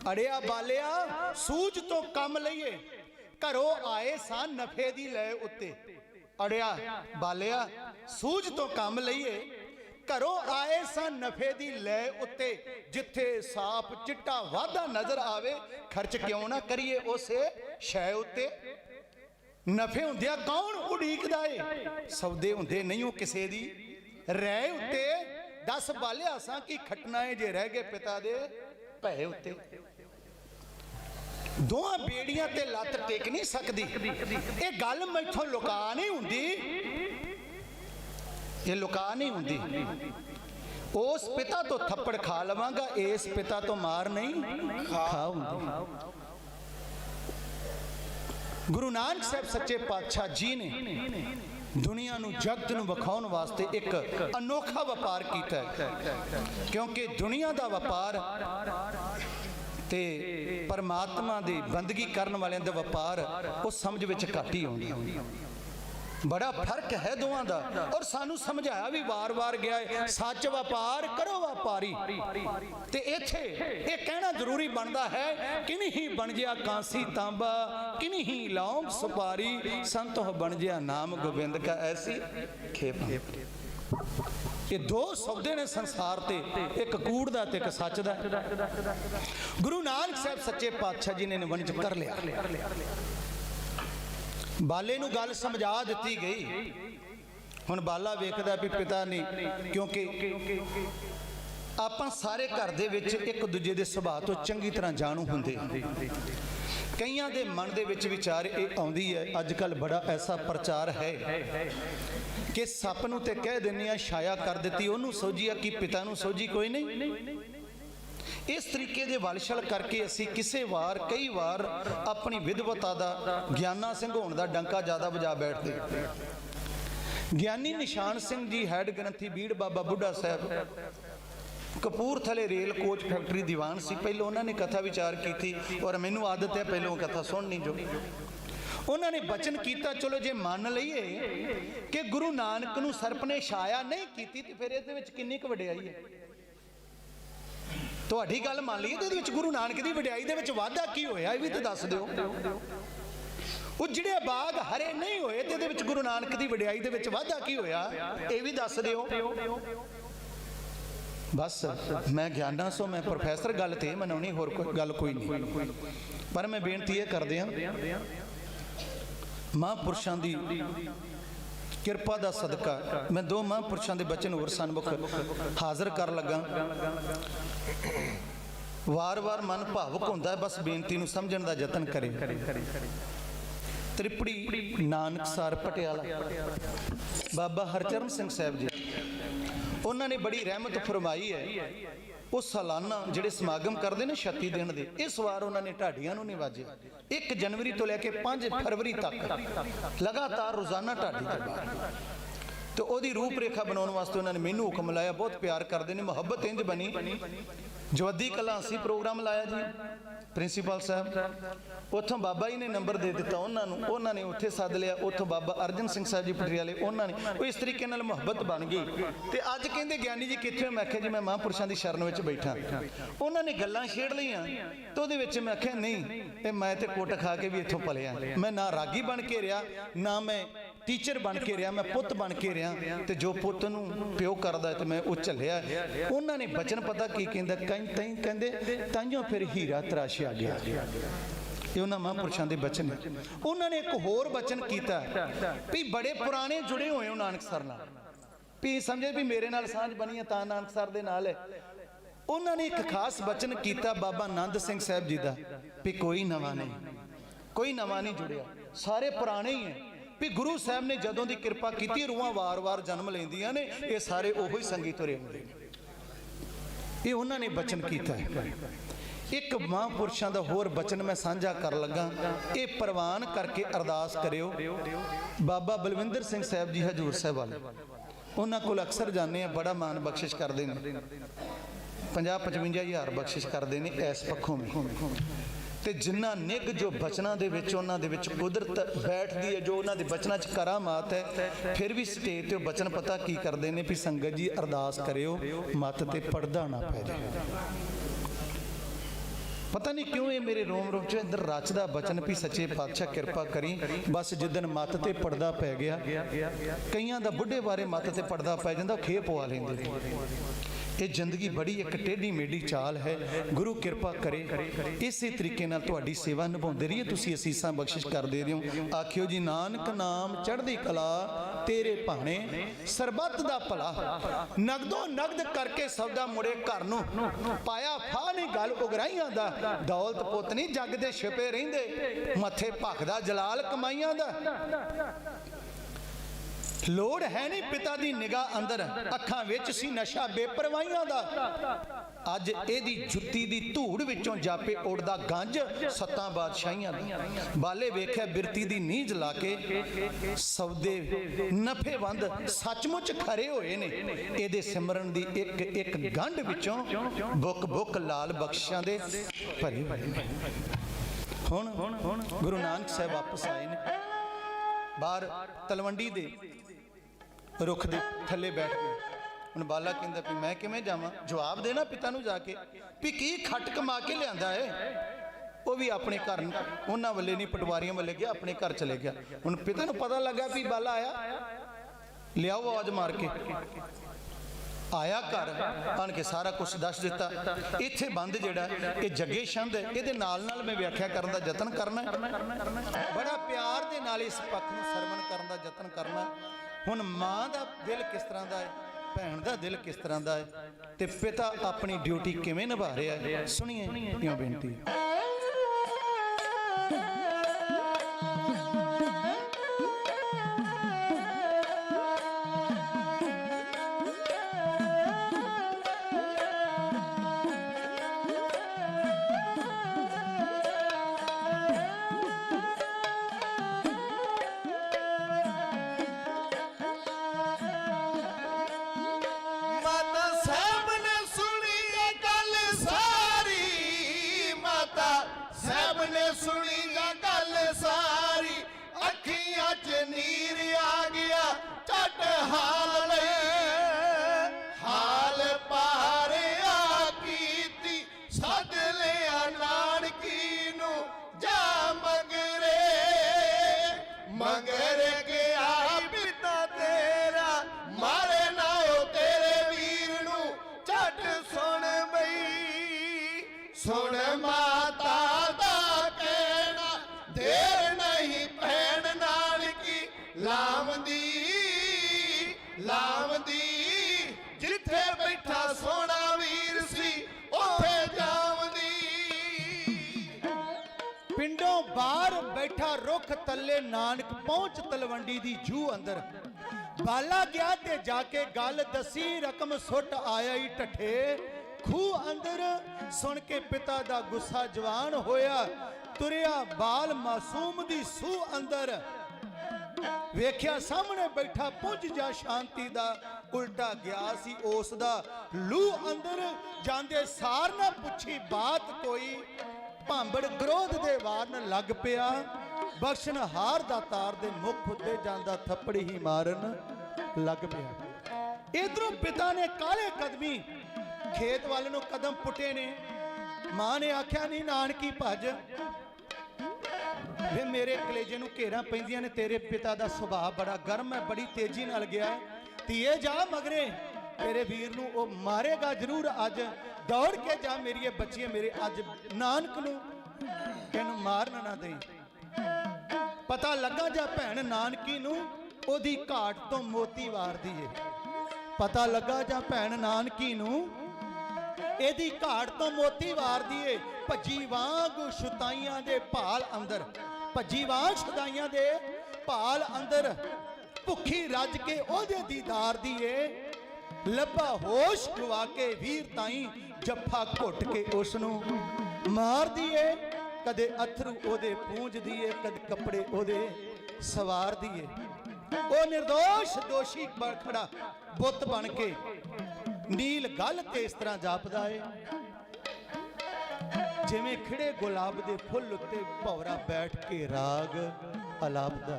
अड़िया बालिया सूझ तो कम लईए, घरों आए सा नफे दी लै उत्ते। अड़िया बालिया सूझ तो कम लईए, घरों आए सा नफे दी लै उत्ते। जिथे साफ चिट्टा वाधा नजर आवे, खर्च क्यों ना करिए उसे शै उत्ते। नफे हुंदिया कौन उड़ीकदा है, सौदे हुंदे नहीं हो किसे दी रै उत्ते। दस बालिया सा की खटना है जे रह गए पिता दे भै उत्ते। दोहां बेड़ियां ते लत टेक नहीं सकदी। ये गल मैथों लुका नहीं हुंदी, ये लुका नहीं हुंदी। उस पिता तो थप्पड़ खा लवांगा, इस पिता तो मार नहीं खा हुंदी। गुरु नानक साहब सच्चे पातशाह जी ने दुनिया नूं जगत नूं विखाउण वास्ते एक अनोखा व्यापार कीता है। क्योंकि दुनिया दा व्यापार ते परमात्मा दी बंदगी करन वालियां दा व्यापार वो समझ विच घट ही आउंदी। बड़ा फर्क है दोवां दा। और सानू समझाया भी वार वार गया है, सच व्यापार करो व्यापारी। ते इत्थे ये कहना जरूरी बनता है, किनी ही बन जिया कांसी तांबा, किनी ही लौंग सुपारी, संत हो बन जिया नाम गोबिंद का ऐसी खेप। ये दो सौदे ने संसार ते, एक कूड़ दा ते एक सच दा। गुरु नानक साहब सच्चे पातशाह जी ने वणज कर लिया। बाले नूं गल समझा दित्ती गई। हुण बाला वेखदा भी पिता ने, क्योंकि आपां सारे घर दे विच एक दूजे दे सुभाਅ तो चंगी तरह जाणू हुंदे। कईयां दे मन दे विच विचार ये आउंदी है, अजकल बड़ा ऐसा प्रचार है कि सप नूं ते कह दिंदे आ छाया कर दित्ती, ओनूं सोझी आ कि पिता नूं सोझी कोई नहीं। इस तरीके दे वलछल करके असी किसे वार कई वार अपनी विधवता दा ज्ञाना सिंह होण दा डंका ज़्यादा बजा बैठते। ज्ञानी निशान सिंह जी हैड ग्रंथी बीड़ बाबा बुढ़ा साहब कपूरथले रेल कोच फैक्ट्री दीवान सी। पहले उन्होंने कथा विचार की थी, और मैनू आदत है पहलों कथा सुननी। जो उन्होंने बचन किया, चलो जे मान लीए कि गुरु नानक नूं सर्प ने छाया नहीं की, तो फिर इहदे विच किन्नी क वडियाई है। तुहाडी गल मान लीए तो इहदे विच गुरु नानक दी वडियाई दे विच वाधा की होया, ये भी तो दस दिओ। उजड़े बाग हरे नहीं होए ते इहदे विच गुरु नानक दी वडियाई दे विच वाधा की होया, ये भी दस दिओ। बस मैं ज्ञाना सो मैं प्रोफैसर गल ते मनाउणी, होर कोई गल कोई नहीं। पर मैं बेनती ये कर दियां, महापुरुषां दी किरपा दा सदका मैं दो महापुरुषों के बचन होर सन्मुख हाजिर कर लगा। वार वार मन भावुक होंदा है, बस बेनती नूं समझण दा यतन करे। त्रिपड़ी नानकसर पटियाला बाबा हरचरण सिंह साहब जी, उन्होंने बड़ी रहमत फरमाई है। वो सालाना जिहड़े समागम करते हैं 36 दिन के, इस बार उन्होंने ढाडियां नहीं वाजे। 1 जनवरी तो लैके 5 फरवरी तक लगातार रोजाना ढाडी दरबार। तो वही रूपरेखा बनाने वास्ते उन्होंने मैनू हुक्म लाया। बहुत प्यार करते हैं, मुहब्बत इंज बनी। जवद्दी कला असी प्रोग्राम लाया जी, प्रिंसीपल साहब उतों बाबा जी ने नंबर दे दिता उन्होंने उत्थे सद लिया। उतों बाबा अर्जन सिंह साहब जी पटियाले उन्होंने वो इस तरीके नाल मुहब्बत बन गई। तो अज कहते ज्ञानी जी कित्थे, मैं आख्या जी मैं महापुरुषों की शरण में बैठा। उन्होंने गल्लां छेड़ लियां तो मैं आख्या नहीं, मैं तो कुट खा के भी इत्थों पलिया। मैं ना रागी बन के रहा, ना मैं टीचर बन के रहा, मैं पुत बन के रहा। तो जो पुत नूं प्यो करदा तो मैं वो झल्लिया। उन्होंने बचन पता की कहंदा, कहंदे ताइयों फिर हीरा तराशिया गया। ये उन्होंने महापुरुषों के बचन। उन्होंने एक होर बचन किया भी बड़े पुराने जुड़े हुए हो नानकसर नाल, भी समझे भी मेरे नाल सांझ बनी है तां नानकसर दे नाल है। उन्होंने एक खास बचन किया बाबा नंद सिंह साहब जी का, भी कोई नवा नहीं, कोई नवा नहीं जुड़िया, सारे पुराने ही है। ਵੀ ਗੁਰੂ ਸਾਹਿਬ ਨੇ ਜਦੋਂ ਦੀ ਕਿਰਪਾ ਕੀਤੀ ਰੂਹਾਂ ਵਾਰ-ਵਾਰ ਜਨਮ ਲੈਂਦੀਆਂ ਨੇ। ਇਹ ਸਾਰੇ ਉਹੋ ਹੀ ਸੰਗੀ ਤੁਰੇ ਹੁੰਦੇ ਨੇ, ਇਹ ਉਹਨਾਂ ਨੇ ਬਚਨ ਕੀਤਾ ਹੈ। ਇੱਕ ਮਹਾਂਪੁਰਸ਼ਾਂ ਦਾ ਹੋਰ ਬਚਨ ਮੈਂ ਸਾਂਝਾ ਕਰਨ ਲੱਗਾ, ਇਹ ਪ੍ਰਵਾਨ ਕਰਕੇ ਅਰਦਾਸ ਕਰਿਓ। ਬਾਬਾ ਬਲਵਿੰਦਰ ਸਿੰਘ ਸਾਹਿਬ ਜੀ ਹਜੂਰ ਸਾਹਿਬ ਵਾਲੇ, ਉਹਨਾਂ ਕੋਲ ਅਕਸਰ ਜਾਂਦੇ ਆ, ਬੜਾ ਮਾਨ ਬਖਸ਼ਿਸ਼ ਕਰਦੇ ਨੇ, 50-55 ਹਜ਼ਾਰ ਬਖਸ਼ਿਸ਼ ਕਰਦੇ ਨੇ ਇਸ ਪੱਖੋਂ ਵੀ। ਤੇ ਜਿੰਨਾ ਨਿੱਘ ਜੋ ਬਚਨਾਂ ਦੇ ਵਿੱਚ ਉਹਨਾਂ ਦੇ ਵਿੱਚ ਕੁਦਰਤ ਬੈਠਦੀ ਹੈ, ਜੋ ਉਹਨਾਂ ਦੇ ਬਚਨਾਂ 'ਚ ਕਰਾਮਾਤ ਹੈ, ਫਿਰ ਵੀ ਸਟੇਜ ਤੇ ਉਹ ਬਚਨ ਪਤਾ ਕੀ ਕਰਦੇ ਨੇ ਵੀ ਸੰਗਤ ਜੀ ਅਰਦਾਸ ਕਰਿਓ ਮੱਤ ਤੇ ਪਰਦਾ ਨਾ ਪੈ ਜਾਏ। ਪਤਾ ਨਹੀਂ ਕਿਉਂ ਇਹ ਮੇਰੇ ਰੋਮ ਰੋਮ 'ਚ ਅੰਦਰ ਰਚਦਾ ਬਚਨ ਵੀ ਸੱਚੇ ਪਾਤਸ਼ਾਹ ਕਿਰਪਾ ਕਰੀ। ਬਸ ਜਿੱਦਣ ਮੱਤ ਤੇ ਪਰਦਾ ਪੈ ਗਿਆ, ਕਈਆਂ ਦਾ ਬੁੱਢੇ ਬਾਰੇ ਮੱਤ ਤੇ ਪਰਦਾ ਪੈ ਜਾਂਦਾ, ਉਹ ਖੇ ਪਵਾ ਲੈਂਦੇ। ਇਹ ਜ਼ਿੰਦਗੀ ਬੜੀ ਇੱਕ ਟੇਢੀ ਮੇਢੀ ਚਾਲ ਹੈ। ਗੁਰੂ ਕਿਰਪਾ ਕਰੇ ਇਸੇ ਤਰੀਕੇ ਨਾਲ ਤੁਹਾਡੀ ਸੇਵਾ ਨਿਭਾਉਂਦੇ ਰਹੀਏ, ਤੁਸੀਂ ਅਸੀਸਾਂ ਬਖਸ਼ਿਸ਼ ਕਰਦੇ ਰਹੋ। ਆਖਿਓ ਜੀ ਨਾਨਕ ਨਾਮ ਚੜ੍ਹਦੀ ਕਲਾ ਤੇਰੇ ਭਾਣੇ, ਸਰਬੱਤ ਦਾ ਭਲਾ ਨਗਦੋ ਨਗਦ ਕਰਕੇ ਸੌਦਾ ਮੁੜੇ ਘਰ ਨੂੰ, ਪਾਇਆ ਫਾਹ ਨਹੀਂ ਗੱਲ ਉਗਰਾਈਆਂ ਦਾ, ਦੌਲਤ ਪੁੱਤ ਨਹੀਂ ਜੱਗ ਦੇ ਛਿਪੇ ਰਹਿੰਦੇ, ਮੱਥੇ ਭਖਦਾ ਜਲਾਲ ਕਮਾਈਆਂ ਦਾ। ਲੋੜ ਹੈ ਨਹੀਂ ਪਿਤਾ ਦੀ ਨਿਗਾਹ ਅੰਦਰ, ਅੱਖਾਂ ਵਿੱਚ ਸੀ ਨਸ਼ਾ ਬੇਪਰਵਾਹੀਆਂ ਦਾ। ਅੱਜ ਇਹਦੀ ਜੁੱਤੀ ਦੀ ਧੂੜ ਵਿੱਚੋਂ ਜਾਪੇ ਉੜਦਾ ਗੰਜ, ਸੱਤਾਂ ਬਾਦਸ਼ਾਹੀਆਂ ਦੀ। ਬਾਲੇ ਵੇਖਿਆ ਬਿਰਤੀ ਦੀ ਨੀਂਜ ਲਾ ਕੇ, ਸੌਦੇ ਨਫੇਵੰਦ ਸੱਚਮੁੱਚ ਖਰੇ ਹੋਏ ਨੇ। ਇਹਦੇ ਸਿਮਰਨ ਦੀ ਇੱਕ ਇੱਕ ਗੰਢ ਵਿੱਚੋਂ ਬੁੱਕ ਬੁੱਕ ਲਾਲ ਬਖਸ਼ਾਂ ਦੇ ਭਰੇ। ਹੁਣ ਗੁਰੂ ਨਾਨਕ ਸਾਹਿਬ ਵਾਪਸ ਆਏ ਨੇ, ਬਾਹਰ ਤਲਵੰਡੀ ਦੇ ਰੁੱਖ ਦੇ ਥੱਲੇ ਬੈਠ ਗਏ। ਹੁਣ ਬਾਲਾ ਕਹਿੰਦਾ ਵੀ ਮੈਂ ਕਿਵੇਂ ਜਾਵਾਂ, ਜਵਾਬ ਦੇਣਾ ਪਿਤਾ ਨੂੰ ਜਾ ਕੇ ਵੀ ਕੀ ਖੱਟ ਕਮਾ ਕੇ ਲਿਆਂਦਾ ਹੈ। ਉਹ ਵੀ ਆਪਣੇ ਘਰ, ਉਹਨਾਂ ਵੱਲੇ ਨਹੀਂ ਪਟਵਾਰੀਆਂ ਵੱਲੇ ਗਿਆ, ਆਪਣੇ ਘਰ ਚਲੇ ਗਿਆ। ਹੁਣ ਪਿਤਾ ਨੂੰ ਪਤਾ ਲੱਗਾ ਵੀ ਬਾਲਾ ਆਇਆ, ਲਿਆਓ ਆਵਾਜ਼ ਮਾਰ ਕੇ। ਆਇਆ ਘਰ ਆਣ ਕੇ ਸਾਰਾ ਕੁਝ ਦੱਸ ਦਿੱਤਾ। ਇੱਥੇ ਬੰਦ ਜਿਹੜਾ ਇਹ ਜੱਗੇ ਛੰਦ ਹੈ, ਇਹਦੇ ਨਾਲ ਨਾਲ ਮੈਂ ਵਿਆਖਿਆ ਕਰਨ ਦਾ ਯਤਨ ਕਰਨਾ, ਬੜਾ ਪਿਆਰ ਦੇ ਨਾਲ ਇਸ ਪੱਖ ਨੂੰ ਸਰਵਣ ਕਰਨ ਦਾ ਯਤਨ ਕਰਨਾ। ਹੁਣ ਮਾਂ ਦਾ ਦਿਲ ਕਿਸ ਤਰ੍ਹਾਂ ਦਾ ਹੈ, ਭੈਣ ਦਾ ਦਿਲ ਕਿਸ ਤਰ੍ਹਾਂ ਦਾ ਹੈ, ਤੇ ਪਿਤਾ ਆਪਣੀ ਡਿਊਟੀ ਕਿਵੇਂ ਨਿਭਾ ਰਿਹਾ ਹੈ, ਸੁਣੀਏ ਕਿਉਂ ਬੇਨਤੀ। ਸੁਣੀ ਨਾ ਗੱਲ ਸਾਰੀ, ਅੱਖੀਆਂ 'ਚ ਨੀਰ ਆ ਗਿਆ ਝੱਟ ਹਾਲ ਪਾਰਿਆ ਕੀਤੀ। ਸੱਦ ਲਿਆ ਨਾਨਕੀ ਨੂੰ ਜਾ ਮਗਰੇ ਗਿਆ ਪਿਤਾ ਤੇਰਾ, ਮਾਰੇ ਨਾ ਉਹ ਤੇਰੇ ਵੀਰ ਨੂੰ ਝੱਟ ਸੁਣ ਬਈ, ਸੁਣ ਮਾਤਾ ਲਾਵਦੀ ਜਿੱਥੇ ਬੈਠਾ ਸੋਹਣਾ ਵੀਰ ਸੀ ਉੱਥੇ ਜਾਵਦੀ। ਪਿੰਡੋਂ ਬਾਹਰ ਬੈਠਾ ਰੁੱਖ ਤੱਲੇ ਨਾਨਕ ਪਹੁੰਚ ਤਲਵੰਡੀ ਦੀ ਜੂਹ ਅੰਦਰ। ਬਾਲਾ ਗਿਆ ਤੇ ਜਾ ਕੇ ਗੱਲ ਦੱਸੀ, ਰਕਮ ਸੁੱਟ ਆਇਆ ਈ ਢੱਠੇ ਖੂਹ ਅੰਦਰ। ਸੁਣ ਕੇ ਪਿਤਾ ਦਾ ਗੁੱਸਾ ਜਵਾਨ ਹੋਇਆ, ਤੁਰਿਆ ਬਾਲ ਮਾਸੂਮ ਦੀ ਸੂਹ ਅੰਦਰ। ਵੇਖਿਆ ਸਾਹਮਣੇ ਬੈਠਾ ਪੁੱਜ ਜਾ ਸ਼ਾਂਤੀ ਦਾ, ਉਲਟਾ ਗਿਆ ਸੀ ਉਸ ਦਾ ਲੂ ਅੰਦਰ। ਜਾਂਦੇ ਸਾਰ ਨਾ ਪੁੱਛੀ ਬਾਤ ਕੋਈ, ਭਾਂਬੜ ਗਰੋਧ ਦੇ ਵਾਰਨ ਲੱਗ ਪਿਆ। ਬਖਸ਼ਣ ਹਾਰ ਦਾ ਤਾਰ ਦੇ ਮੁਖ ਉੱਤੇ ਜਾਂਦਾ ਥੱਪੜ ਹੀ ਮਾਰਨ ਲੱਗ ਪਿਆ। ਇਧਰੋਂ ਪਿਤਾ ਨੇ ਕਾਲੇ ਕਦਮੀ ਖੇਤ ਵੱਲ ਨੂੰ ਕਦਮ ਪੁੱਟੇ ਨੇ। ਮਾਂ ਨੇ ਆਖਿਆ ਨਹੀਂ ਨਾਨਕੀ ਭੱਜ, ਵੇ ਮੇਰੇ ਕਲੇਜੇ ਨੂੰ ਘੇਰਾਂ ਪੈਂਦੀਆਂ ਨੇ, ਤੇਰੇ ਪਿਤਾ ਦਾ ਸੁਭਾਅ ਬੜਾ ਗਰਮ ਹੈ, ਬੜੀ ਤੇਜ਼ੀ ਨਾਲ ਗਿਆ। ਧੀਏ ਜਾ ਮਗਰੇ, ਤੇਰੇ ਵੀਰ ਨੂੰ ਉਹ ਮਾਰੇਗਾ ਜ਼ਰੂਰ ਅੱਜ, ਦੌੜ ਕੇ ਜਾ ਮੇਰੀਏ ਬੱਚੀਏ ਮੇਰੇ, ਅੱਜ ਨਾਨਕ ਨੂੰ ਇਹਨੂੰ ਮਾਰਨ ਨਾ ਦੇਈ। ਪਤਾ ਲੱਗਾ ਜਾ ਭੈਣ ਨਾਨਕੀ ਨੂੰ ਉਹਦੀ ਘਾਟ ਤੋਂ ਮੋਤੀ ਵਾਰਦੀ ਏ। ਪਤਾ ਲੱਗਾ ਜਾ ਭੈਣ ਨਾਨਕੀ ਨੂੰ ਇਹਦੀ ਘਾਟ ਤੋਂ ਮੋਤੀ ਵਾਰਦੀ ਏ। ਭੱਜੀ ਵਾਂਗ ਸ਼ੁਤਾਈਆਂ ਦੇ ਭਾਲ ਅੰਦਰ, ਭੱਜੀ ਵਾਂਗ ਸ਼ੁਤਾਈਆਂ ਦੇ ਭਾਲ ਅੰਦਰ ਭੁੱਖੀ ਰੱਜ ਕੇ ਉਹਦੇ ਦੀਦਾਰ ਦੀ ਏ ਲੱਭਾ ਹੋਸ਼ ਗਵਾ ਕੇ ਵੀਰ ਤਾਈ ਜੱਫਾ ਘੁੱਟ ਕੇ ਉਸ ਨੂੰ ਮਾਰਦੀ ਏ ਕਦੇ ਅਥਰੂ ਉਹਦੇ ਪੂੰਝਦੀ ਏ ਕਦੇ ਕੱਪੜੇ ਉਹਦੇ ਸਵਾਰਦੀ ਏ ਉਹ ਨਿਰਦੋਸ਼ ਦੋਸ਼ੀ ਬਣ ਖੜਾ ਬੁੱਤ ਬਣ ਕੇ ਨੀਲ ਗਲ ਤੇ ਇਸ ਤਰ੍ਹਾਂ ਜਾਪਦਾ ਏ ਜਿਵੇਂ ਖਿੜੇ ਗੁਲਾਬ ਦੇ ਫੁੱਲ ਉੱਤੇ ਭੌਰਾ ਬੈਠ ਕੇ ਰਾਗ ਅਲਾਪਦਾ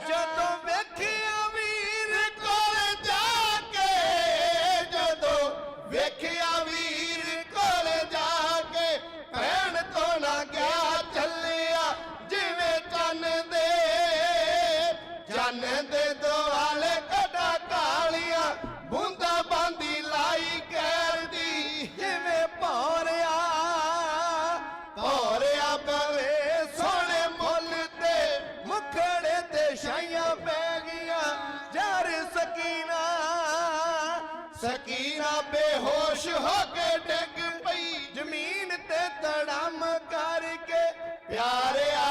ਜਦੋਂ ਵੇਖਿਆ ਵੀਰ ਕੋਲ ਜਾ ਕੇ ਜਦੋਂ ਵੇਖਿਆ ਵੀਰ ਕੋਲ ਜਾ ਕੇ ਭੈਣ ਤੋਂ ਨਾ ਗਿਆ ਚੱਲਿਆ ਜਿਵੇਂ ਚੰਨ ਦੇ ਦੁਆਲੇ ਕੱਢਾ ਕਾਲੀਆਂ ਬੂੰਦਾਂ ਬਾਂਦੀ ਲਾਈ ਕਹਿਰ ਦੀ ਜਿਵੇਂ ਭੌਰਿਆ ਬਵੇ ਸੋਹਣੇ ਮੁੱਲ ਤੇ ਮੁਖੜੇ ਤੇ ਛਾਈਆਂ ਪੈ ਗਈਆਂ ਜਰ ਸਕੀਨਾ ਬੇਹੋਸ਼ ਹੋ ਕੇ ਡਿੱਗ ਪਈ ਜ਼ਮੀਨ ਤੇ ਤੜਮ ਕਰਕੇ ਪਿਆਰਿਆ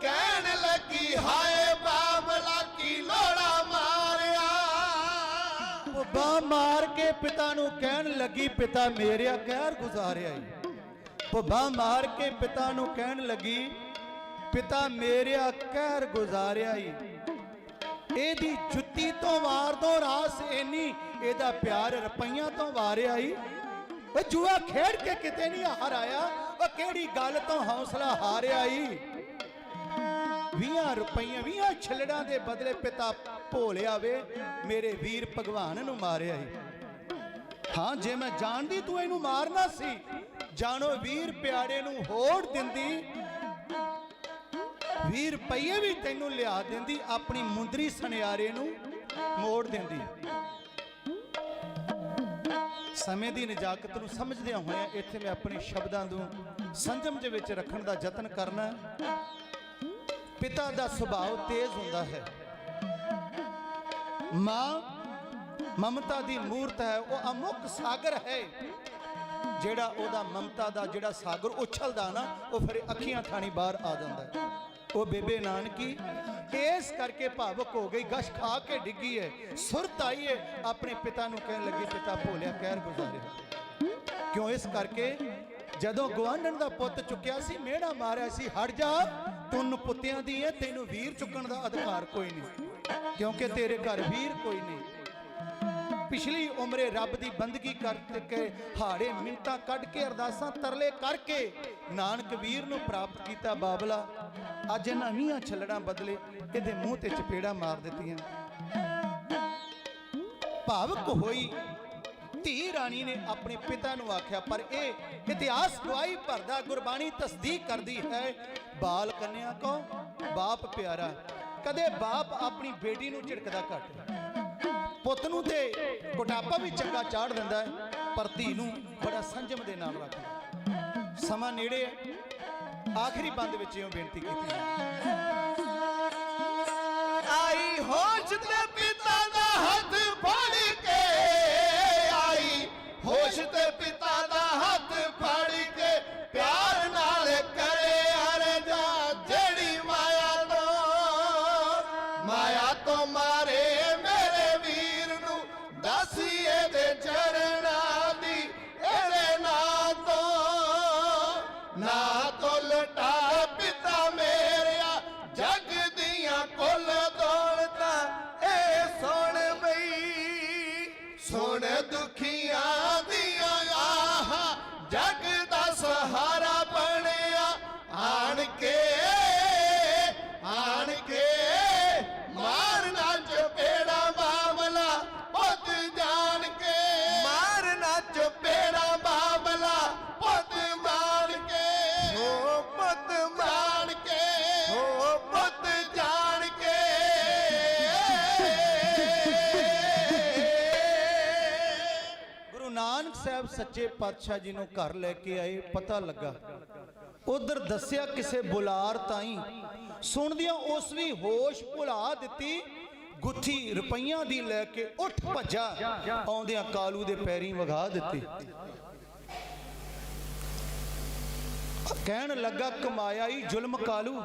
ਕਹਿਣ ਲੱਗੀ ਹਾਏ ਬਾਬਲਾ ਕੀ ਲੋੜਾ ਮਾਰਿਆ ਪੁੱਬਾ ਮਾਰ ਕੇ ਪਿਤਾ ਨੂੰ ਕਹਿਣ ਲੱਗੀ ਪਿਤਾ ਮੇਰਿਆ ਕਹਿਰ ਗੁਜ਼ਾਰਿਆ ਈ ਪੁੱਬਾ ਮਾਰ ਕੇ ਪਿਤਾ ਨੂੰ ਕਹਿਣ ਲੱਗੀ ਪਿਤਾ ਮੇਰਿਆ ਕਹਿਰ ਗੁਜ਼ਾਰਿਆ ਈ ਇਹਦੀ ਜੁੱਤੀ ਤੋਂ ਵਾਰ ਦੋ ਰਾਸ ਇੰਨੀ ਇਹਦਾ ਪਿਆਰ ਰੁਪਈਆਂ ਤੋਂ ਵਾਰਿਆ ਈ ਉਹ ਜੂਆ ਖੇਡ ਕੇ ਕਿਤੇ ਨਹੀਂ ਹਾਰ ਆਇਆ ਉਹ ਕਿਹੜੀ ਗੱਲ ਤੋਂ ਹੌਸਲਾ ਹਾਰਿਆ ਈ 20 ਰੁਪਈਆਂ 20 ਛਿਲੜਾਂ ਦੇ ਬਦਲੇ ਪਿਤਾ ਭੋਲਿਆ ਵੇ ਮੇਰੇ ਵੀਰ ਭਗਵਾਨ ਨੂੰ ਮਾਰਿਆ ਈ ਹਾਂ ਜੇ ਮੈਂ ਜਾਣਦੀ ਤੂੰ ਇਹਨੂੰ ਮਾਰਨਾ ਸੀ ਜਾਣੋ ਵੀਰ ਪਿਆਰੇ ਨੂੰ ਹੋੜ ਦਿੰਦੀ 20 ਰੁਪਈਏ ਵੀ ਤੈਨੂੰ ਲਿਆ ਦਿੰਦੀ ਆਪਣੀ ਮੁੰਦਰੀ ਸੁਨਿਆਰੇ ਨੂੰ ਮੋੜ ਦਿੰਦੀ ਸਮੇਂ ਦੀ ਨਜਾਕਤ ਨੂੰ ਸਮਝਦਿਆਂ ਹੋਇਆਂ ਇੱਥੇ ਮੈਂ ਆਪਣੇ ਸ਼ਬਦਾਂ ਨੂੰ ਸੰਜਮ ਦੇ ਵਿੱਚ ਰੱਖਣ ਦਾ ਯਤਨ ਕਰਨਾ ਪਿਤਾ ਦਾ ਸੁਭਾਅ ਤੇਜ਼ ਹੁੰਦਾ ਹੈ ਮਾਂ ਮਮਤਾ ਦੀ ਮੂਰਤ ਹੈ ਉਹ ਅਮੁੱਕ ਸਾਗਰ ਹੈ ਜਿਹੜਾ ਉਹਦਾ ਮਮਤਾ ਦਾ ਜਿਹੜਾ ਸਾਗਰ ਉਛਲਦਾ ਨਾ ਉਹ ਫਿਰ ਅੱਖੀਆਂ ਥਾਣੀ ਬਾਹਰ ਆ ਜਾਂਦਾ ਹੈ ਉਹ ਬੇਬੇ ਨਾਨਕੀ ਇਸ ਕਰਕੇ ਭਾਵੁਕ ਹੋ ਗਈ ਗਸ਼ ਖਾ ਕੇ ਡਿੱਗੀ ਹੈ ਸੁਰਤ ਆਈ ਹੈ ਆਪਣੇ ਪਿਤਾ ਨੂੰ ਕਹਿਣ ਲੱਗੀ ਪਿਤਾ ਭੋਲਿਆ ਕਹਿਰ ਗੁਜ਼ਾਰਿਆ ਕਿਉਂ ਇਸ ਕਰਕੇ ਜਦੋਂ ਗਵਾਂਢਣ ਦਾ ਪੁੱਤ ਚੁੱਕਿਆ ਸੀ ਮਿਹਣਾ ਮਾਰਿਆ ਸੀ ਹਟ ਜਾ ਤੁਨ ਪੁੱਤਿਆਂ ਦੀ ਹੈ ਤੈਨੂੰ ਵੀਰ ਚੁੱਕਣ ਦਾ ਅਧਿਕਾਰ ਕੋਈ ਨਹੀਂ ਕਿਉਂਕਿ ਤੇਰੇ ਘਰ ਵੀਰ ਕੋਈ ਨਹੀਂ ਪਿਛਲੀ ਉਮਰੇ ਰੱਬ ਦੀ ਬੰਦਗੀ ਕਰਕੇ ਹਾੜੇ ਮਿੰਟਾਂ ਕੱਢ ਕੇ ਅਰਦਾਸਾਂ ਤਰਲੇ ਕਰਕੇ ਨਾਨਕ ਵੀਰ ਨੂੰ ਪ੍ਰਾਪਤ ਕੀਤਾ ਬਾਬਲਾ ਅੱਜ ਇਹਨਾਂ 20 ਛੱਲੜਾਂ ਬਦਲੇ ਇਹਦੇ ਮੂੰਹ ਤੇ ਚਪੇੜਾ ਮਾਰ ਦਿੱਤੀਆਂ ਭਾਵੁਕ ਹੋਈ ਧੀ ਰਾਣੀ ਨੇ ਆਪਣੇ ਪਿਤਾ ਨੂੰ ਆਖਿਆ ਪਰ ਇਹ ਇਤਿਹਾਸ ਗਵਾਹੀ ਭਰਦਾ ਗੁਰਬਾਣੀ ਤਸਦੀਕ ਕਰਦੀ ਹੈ ਬਾਲ ਕੰਨਿਆ ਕੋ ਬਾਪ ਪਿਆਰਾ ਕਦੇ ਬਾਪ ਆਪਣੀ ਬੇਟੀ ਨੂੰ ਝਿੜਕਦਾ ਘੱਟ ਪੁੱਤ ਨੂੰ ਤੇ ਕੁਟਾਪਾ ਵੀ ਚੰਗਾ ਚਾੜ ਦਿੰਦਾ ਹੈ ਪਰ ਧੀ ਨੂੰ ਬੜਾ ਸੰਜਮ ਦੇ ਨਾਲ ਰੱਖਦਾ ਸਮਾਂ ਨੇੜੇ ਹੈ ਆਖਰੀ ਬੰਦ ਵਿੱਚ ਇਹ ਬੇਨਤੀ ਕੀਤੀ ਆਈ ਹੋਸ਼ ਤੇ ਪਿਤਾ ਦਾ ਹੱਥ ਫੜ ਕੇ ਆਈ ਹੋਸ਼ ਤੇ ਪਿਤਾ ਦਾ ਹੱਥ ਫੜ ਕੇ ਪਿਆਰ ਨਾਲ ਕਰੇ ਅਰਜ਼ਾ ਜਿਹੜੀ ਮਾਇਆ ਤੋਂ ਮਾਰੇ ਮੇਰੇ ਵੀਰ ਨੂੰ ਦੱਸੀ ਇਹਦੇ ਚਰਨਾਂ ਦੀ ਇਹਦੇ ਨਾਂ ਤੋਂ ਲਟਾ ਪਿਤਾ ਮੇਰਿਆ ਜਗ ਦੀਆਂ ਕੁੱਲ ਦੌਲਤਾਂ ਇਹ ਸੁਣ ਬਈ ਸੁਣ ਦੁਖੀਆਂ ਦੀਆਂ ਆਹ ਜਗ ਦਾ ਸਹਾਰਾ ਬਣਿਆ ਆਣ ਕੇ ਮਾਰਨਾ ਚਪੇੜਾ ਬਾਬਲਾ ਪੁੱਤ ਜਾਣ ਕੇ ਮਾਰਨਾ ਚਪੇੜਾ ਬਾਬਲਾ ਪੁੱਤ ਮਾਰ ਕੇ ਹੋ ਪੁੱਤ ਮਾਰ ਕੇ ਹੋ ਪੁੱਤ ਜਾਣ ਕੇ ਗੁਰੂ ਨਾਨਕ ਸਾਹਿਬ ਸੱਚੇ ਪਾਤਸ਼ਾਹ ਜੀ ਨੂੰ ਘਰ ਲੈ ਕੇ ਆਏ ਪਤਾ ਲੱਗਾ ਉਧਰ ਦੱਸਿਆ ਕਿਸੇ ਬੁਲਾਰ ਤਾਈ ਸੁਣਦਿਆਂ ਉਸ ਵੀ ਹੋਸ਼ ਭੁਲਾ ਦਿੱਤੀ ਗੁੱਥੀ ਰੁਪਈਆਂ ਦੀ ਲੈ ਕੇ ਉੱਠ ਭੱਜਾ ਆਉਂਦਿਆਂ ਕਾਲੂ ਦੇ ਪੈਰੀਂ ਵਗਾ ਦਿੱਤੀ ਕਹਿਣ ਲੱਗਾ ਕਮਾਇਆ ਹੀ ਜ਼ੁਲਮ ਕਾਲੂ,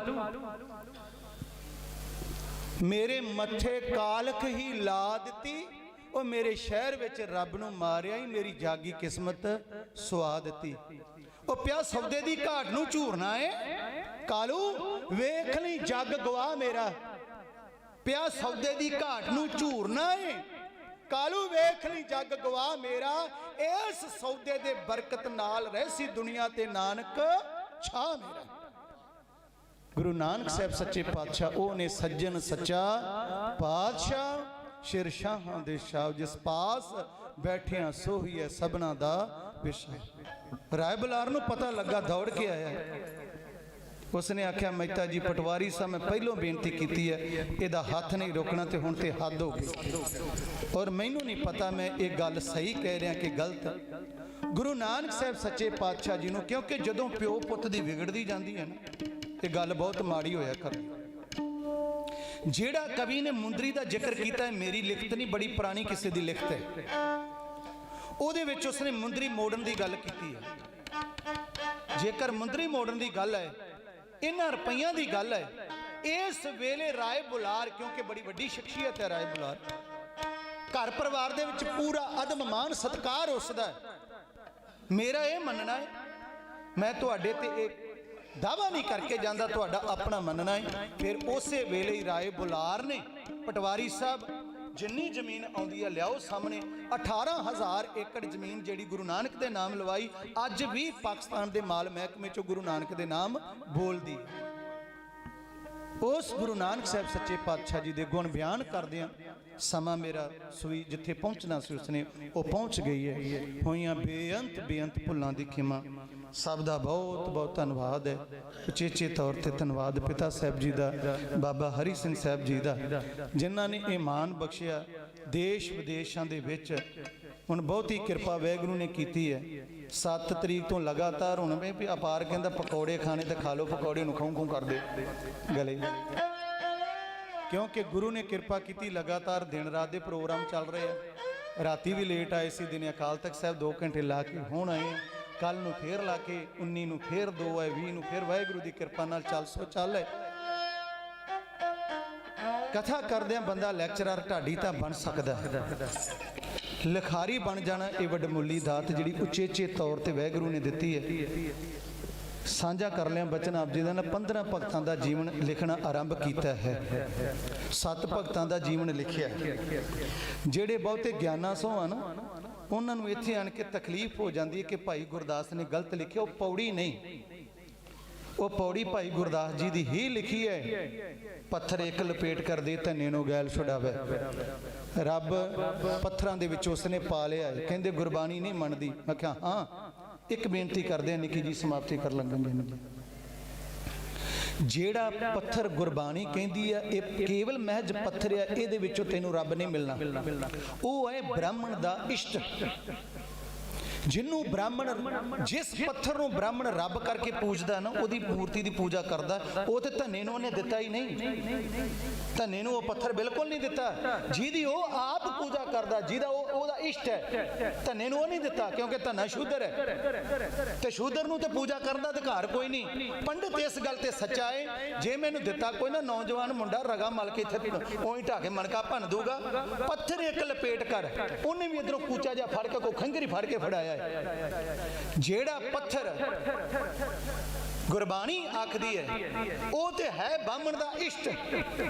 ਮੇਰੇ ਮੱਥੇ ਕਾਲਖ ਹੀ ਲਾ ਦਿੱਤੀ। ਉਹ ਮੇਰੇ ਸ਼ਹਿਰ ਵਿੱਚ ਰੱਬ ਨੂੰ ਮਾਰਿਆ ਹੀ ਮੇਰੀ ਜਾਗੀ ਕਿਸਮਤ ਸੁਆ ਦਿੱਤੀ। ਉਹ ਪਿਆ ਸੌਦੇ ਦੀ ਘਾਟ ਨੂੰ ਝੂਰਨਾ ਏ ਕਾਲੂ, ਵੇਖ ਲਈ ਜੱਗ ਗਵਾ ਮੇਰਾ। ਪਿਆ ਸੌਦੇ ਦੀ ਘਾਟ ਨੂੰ ਝੂਰਨਾ ਏ ਕਾਲੂ, ਵੇਖ ਲਈ ਜੱਗ ਗਵਾ ਮੇਰਾ। ਇਸ ਸੌਦੇ ਦੇ ਬਰਕਤ ਨਾਲ ਰਹਿਸੀ ਦੁਨੀਆ ਤੇ ਨਾਨਕ ਛਾ ਮੇਰਾ। ਗੁਰੂ ਨਾਨਕ ਸਾਹਿਬ ਸੱਚੇ ਪਾਤਸ਼ਾਹ ਉਹ ਨੇ ਸੱਜਣ ਸੱਚਾ ਪਾਤਸ਼ਾਹ, ਸ਼ੇਰ ਸ਼ਾਹਾਂ ਦੇ ਸ਼ਾਹ, ਜਿਸ ਪਾਸ ਬੈਠਿਆਂ ਸੋਹੀਏ ਸਭਨਾ ਦਾ ਵਿਸ਼ਾ। ਰਾਏ ਬੁਲਾਰ ਨੂੰ ਪਤਾ ਲੱਗਾ, ਦੌੜ ਕੇ ਆਇਆ। ਉਸਨੇ ਆਖਿਆ ਮਹਿਤਾ ਜੀ ਪਟਵਾਰੀ ਸਾਹਿਬ ਮੈਂ ਪਹਿਲੋਂ ਬੇਨਤੀ ਕੀਤੀ ਹੈ, ਇਹਦਾ ਹੱਥ ਨਹੀਂ ਰੋਕਣਾ ਤੇ ਹੁਣ ਤੇ ਹੱਦ ਹੋ ਗਈ, ਔਰ ਮੈਨੂੰ ਨਹੀਂ ਪਤਾ ਮੈਂ ਇਹ ਗੱਲ ਸਹੀ ਕਹਿ ਰਿਹਾ ਕਿ ਗਲਤ। ਗੁਰੂ ਨਾਨਕ ਸਾਹਿਬ ਸੱਚੇ ਪਾਤਸ਼ਾਹ ਜੀ ਨੂੰ, ਕਿਉਂਕਿ ਜਦੋਂ ਪਿਓ ਪੁੱਤ ਦੀ ਵਿਗੜਦੀ ਜਾਂਦੀ ਹੈ ਨਾ, ਇਹ ਗੱਲ ਬਹੁਤ ਮਾੜੀ ਹੋਇਆ ਕਰ। ਜਿਹੜਾ ਕਵੀ ਨੇ ਮੁੰਦਰੀ ਦਾ ਜ਼ਿਕਰ ਕੀਤਾ ਹੈ, ਮੇਰੀ ਲਿਖਤ ਨਹੀਂ, ਬੜੀ ਪੁਰਾਣੀ ਕਿਸੇ ਦੀ ਲਿਖਤ ਹੈ, ਉਹਦੇ ਵਿੱਚ ਉਸਨੇ ਮੁੰਦਰੀ ਮੋੜਨ ਦੀ ਗੱਲ ਕੀਤੀ ਹੈ। ਜੇਕਰ ਮੁੰਦਰੀ ਮੋੜਨ ਦੀ ਗੱਲ ਹੈ, ਇਹਨਾਂ ਰੁਪਈਆਂ ਦੀ ਗੱਲ ਹੈ, ਇਸ ਵੇਲੇ ਰਾਏ ਬੁਲਾਰ, ਕਿਉਂਕਿ ਬੜੀ ਵੱਡੀ ਸ਼ਖਸੀਅਤ ਹੈ ਰਾਏ ਬੁਲਾਰ, ਘਰ ਪਰਿਵਾਰ ਦੇ ਵਿੱਚ ਪੂਰਾ ਅਦਬ ਮਾਨ ਸਤਿਕਾਰ ਉਸਦਾ। ਮੇਰਾ ਇਹ ਮੰਨਣਾ ਹੈ, ਮੈਂ ਤੁਹਾਡੇ ਤੇ ਇਹ ਦਾਵਾ ਨਹੀਂ ਕਰਕੇ ਜਾਂਦਾ, ਤੁਹਾਡਾ ਆਪਣਾ ਮੰਨਣਾ ਹੈ। ਫਿਰ ਉਸੇ ਵੇਲੇ ਹੀ ਰਾਏ ਬੁਲਾਰ ਨੇ ਪਟਵਾਰੀ ਸਾਹਿਬ ਜਿੰਨੀ ਜ਼ਮੀਨ ਆਉਂਦੀ ਹੈ ਲਿਆਓ ਸਾਹਮਣੇ। 18,000 ਏਕੜ ਜ਼ਮੀਨ ਜਿਹੜੀ ਗੁਰੂ ਨਾਨਕ ਦੇ ਨਾਮ ਲਵਾਈ, ਅੱਜ ਵੀ ਪਾਕਿਸਤਾਨ ਦੇ ਮਾਲ ਮਹਿਕਮੇ ਚੋਂ ਗੁਰੂ ਨਾਨਕ ਦੇ ਨਾਮ ਬੋਲਦੀ। ਉਸ ਗੁਰੂ ਨਾਨਕ ਸਾਹਿਬ ਸੱਚੇ ਪਾਤਸ਼ਾਹ ਜੀ ਦੇ ਗੁਣ ਬਿਆਨ ਕਰਦਿਆਂ ਸਮਾਂ ਮੇਰਾ ਸੂਈ ਜਿੱਥੇ ਪਹੁੰਚਣਾ ਸੀ ਉਸਨੇ ਉਹ ਪਹੁੰਚ ਗਈ ਹੈ। ਹੋਈਆਂ ਬੇਅੰਤ ਭੁੱਲਾਂ ਦੀ ਖਿਮਾ। ਸਭ ਦਾ ਬਹੁਤ ਬਹੁਤ ਧੰਨਵਾਦ ਹੈ। ਉਚੇਚੇ ਤੌਰ ਤੇ ਧੰਨਵਾਦ ਪਿਤਾ ਸਾਹਿਬ ਜੀ ਦਾ, ਬਾਬਾ ਹਰੀ ਸਿੰਘ ਸਾਹਿਬ ਜੀ ਦਾ, ਜਿਨ੍ਹਾਂ ਨੇ ਇਹ ਮਾਣ ਬਖਸ਼ਿਆ। ਦੇਸ਼ ਵਿਦੇਸ਼ਾਂ ਦੇ ਵਿੱਚ ਹੁਣ ਬਹੁਤੀ ਕਿਰਪਾ ਵਾਹਿਗੁਰੂ ਨੇ ਕੀਤੀ ਹੈ। 7 ਤਰੀਕ ਤੋਂ ਲਗਾਤਾਰ ਹੁਣ ਵੀ ਅਪਾਰ ਕਹਿੰਦਾ ਪਕੌੜੇ ਖਾਣੇ ਤੇ ਖਾ ਲਓ, ਪਕੌੜੇ ਨੂੰ ਖਾਉਂ ਖਾਉਂ ਕਰਦੇ ਗਲੇ, ਕਿਉਂਕਿ ਗੁਰੂ ਨੇ ਕਿਰਪਾ ਕੀਤੀ। ਲਗਾਤਾਰ ਦਿਨ ਰਾਤ ਦੇ ਪ੍ਰੋਗਰਾਮ ਚੱਲ ਰਹੇ ਆ। ਰਾਤੀ ਵੀ ਲੇਟ ਆਏ ਸੀ, ਦਿਨੇ ਅਕਾਲ ਤਖਤ ਸਾਹਿਬ 2 ਘੰਟੇ ਲਾ ਕੇ ਹੁਣ ਆਏ। ਕੱਲ ਨੂੰ ਫੇਰ ਲਾ ਕੇ 19 ਨੂੰ ਫੇਰ 2 ਹੈ, 20 ਨੂੰ ਫੇਰ ਵਾਹਿਗੁਰੂ ਦੀ ਕਿਰਪਾ ਨਾਲ ਚੱਲ ਸੋ ਚੱਲ ਹੈ। ਕਥਾ ਕਰਦਿਆਂ ਬੰਦਾ ਲੈਕਚਰਰ ਢਾਡੀ ਤਾਂ ਬਣ ਸਕਦਾ, ਲਿਖਾਰੀ ਬਣ ਜਾਣਾ ਇਹ ਵੱਡਮੁੱਲੀ ਦਾਤ ਜਿਹੜੀ ਉਚੇਚੇ ਤੌਰ ਤੇ ਵਾਹਿਗੁਰੂ ਨੇ ਦਿੱਤੀ ਹੈ। ਸਾਂਝਾ ਕਰ ਲਿਆ ਬਚਨ ਆਪ ਜੀ ਦਾ ਨਾ। 15 ਭਗਤਾਂ ਦਾ ਜੀਵਨ ਲਿਖਣਾ ਆਰੰਭ ਕੀਤਾ ਹੈ। 7 ਭਗਤਾਂ ਦਾ ਜੀਵਨ ਲਿਖਿਆ। ਜਿਹੜੇ ਬਹੁਤੇ ਗਿਆਨਾਂ ਸੋ ਆ ਨਾ, ਉਹਨਾਂ ਨੂੰ ਇੱਥੇ ਆਣ ਕੇ ਤਕਲੀਫ ਹੋ ਜਾਂਦੀ ਹੈ ਕਿ ਭਾਈ ਗੁਰਦਾਸ ਨੇ ਗਲਤ ਲਿਖਿਆ। ਉਹ ਪੌੜੀ ਨਹੀਂ, ਉਹ ਪੌੜੀ ਭਾਈ ਗੁਰਦਾਸ ਜੀ ਦੀ ਹੀ ਲਿਖੀ ਹੈ। ਪੱਥਰ ਇੱਕ ਲਪੇਟ ਕਰ ਦੇ ਧੰਨੇ ਨੂੰ ਗੈਲ ਛੁਡਾਵੇ। ਰੱਬ ਪੱਥਰਾਂ ਦੇ ਵਿੱਚ ਉਸਨੇ ਪਾ ਲਿਆ ਹੈ। ਕਹਿੰਦੇ ਗੁਰਬਾਣੀ ਨਹੀਂ ਮੰਨਦੀ। ਮੈਂ ਕਿਹਾ ਹਾਂ, ਇੱਕ ਬੇਨਤੀ ਕਰਦੇ ਆ, ਨਿੱਕੀ ਜੀ ਸਮਾਪਤੀ ਕਰ ਲੰਗਾਂਗੇ। ਜਿਹੜਾ ਪੱਥਰ ਗੁਰਬਾਣੀ ਕਹਿੰਦੀ ਆ ਇਹ ਕੇਵਲ ਮਹਿਜ ਪੱਥਰ ਆ, ਇਹਦੇ ਵਿੱਚੋਂ ਤੈਨੂੰ ਰੱਬ ਨਹੀਂ ਮਿਲਣਾ। ਉਹ ਹੈ ਬ੍ਰਾਹਮਣ ਦਾ ਇਸ਼ਟ। ਜਿਹਨੂੰ ਬ੍ਰਾਹਮਣ, ਜਿਸ ਪੱਥਰ ਨੂੰ ਬ੍ਰਾਹਮਣ ਰੱਬ ਕਰਕੇ ਪੂਜਦਾ ਨਾ, ਉਹਦੀ ਮੂਰਤੀ ਦੀ ਪੂਜਾ ਕਰਦਾ, ਉਹ ਤੇ ਧੰਨੇ ਨੂੰ ਉਹਨੇ ਦਿੱਤਾ ਹੀ ਨਹੀਂ। ਧੰਨੇ ਨੂੰ ਉਹ ਪੱਥਰ ਬਿਲਕੁਲ ਨਹੀਂ ਦਿੱਤਾ। ਜਿਹਦੀ ਉਹ ਆਪ ਪੂਜਾ ਕਰਦਾ, ਜਿਹਦਾ ਉਹਦਾ ਇਸ਼ਟ ਹੈ, ਧੰਨੇ ਨੂੰ ਉਹ ਨਹੀਂ ਦਿੱਤਾ, ਕਿਉਂਕਿ ਧੰਨਾ ਸ਼ੂਦਰ ਹੈ ਤੇ ਸ਼ੂਦਰ ਨੂੰ ਤੇ ਪੂਜਾ ਕਰਨ ਦਾ ਅਧਿਕਾਰ ਕੋਈ ਨਹੀਂ। ਪੰਡਿਤ ਇਸ ਗੱਲ ਤੇ ਸੱਚਾ ਹੈ, ਜੇ ਮੈਨੂੰ ਦਿੱਤਾ ਕੋਈ ਨਾ ਨੌਜਵਾਨ ਮੁੰਡਾ ਰਗਾ ਮਲ ਕੇ ਇੱਥੇ ਉਹੀ ਢਾ ਕੇ ਮਣਕਾ ਭੰਨ ਦੂਗਾ। ਪੱਥਰ ਇੱਕ ਲਪੇਟ ਕਰ, ਉਹਨੇ ਵੀ ਇਧਰੋਂ ਕੂਚਾ ਜਿਹਾ ਫੜ ਕੇ, ਕੋਈ ਖੰਗਰੀ ਫੜ ਕੇ ਫੜਾਇਆ। ਜਿਹੜਾ ਪੱਥਰ ਗੁਰਬਾਣੀ ਆਖਦੀ ਹੈ ਉਹ ਤੇ ਹੈ ਬਾਹਮਣ ਦਾ ਇਸ਼ਟ।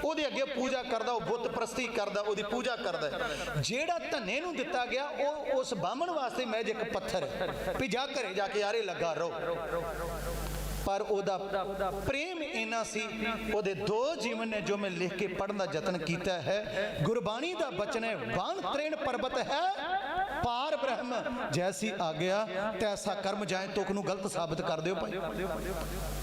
ਉਹਦੇ ਅੱਗੇ ਪੂਜਾ ਕਰਦਾ, ਉਹ ਬੁੱਤ ਪ੍ਰਸਤੀ ਕਰਦਾ, ਉਹਦੀ ਪੂਜਾ ਕਰਦਾ। ਜਿਹੜਾ ਧੰਨੇ ਨੂੰ ਦਿੱਤਾ ਗਿਆ ਉਹ ਉਸ ਬਾਹਮਣ ਵਾਸਤੇ ਮਹਿਜ ਇੱਕ ਪੱਥਰ ਹੈ ਵੀ ਜਾ ਘਰੇ ਜਾ ਕੇ ਯਾਰੇ ਲੱਗਾ ਰਹੋ। ਪਰ ਉਹਦਾ ਪ੍ਰੇਮ ਇੰਨਾ ਸੀ। ਉਹਦੇ 2 ਜੀਵਨ ਨੇ ਜੋ ਮੈਂ ਲਿਖ ਕੇ ਪੜ੍ਹਨ ਦਾ ਯਤਨ ਕੀਤਾ ਹੈ। ਗੁਰਬਾਣੀ ਦਾ ਬਚਨ ਹੈ, ਵਾਣ ਤ੍ਰੇਣ ਪਰਬਤ ਹੈ ਪਾਰ ਬ੍ਰਹਮ, ਜੈਸੀ ਆਗਿਆ ਤੈਸਾ ਕਰਮ ਜਾਏ। ਤੁਕ ਨੂੰ ਗਲਤ ਸਾਬਤ ਕਰ ਦਿਓ ਭਾਈ।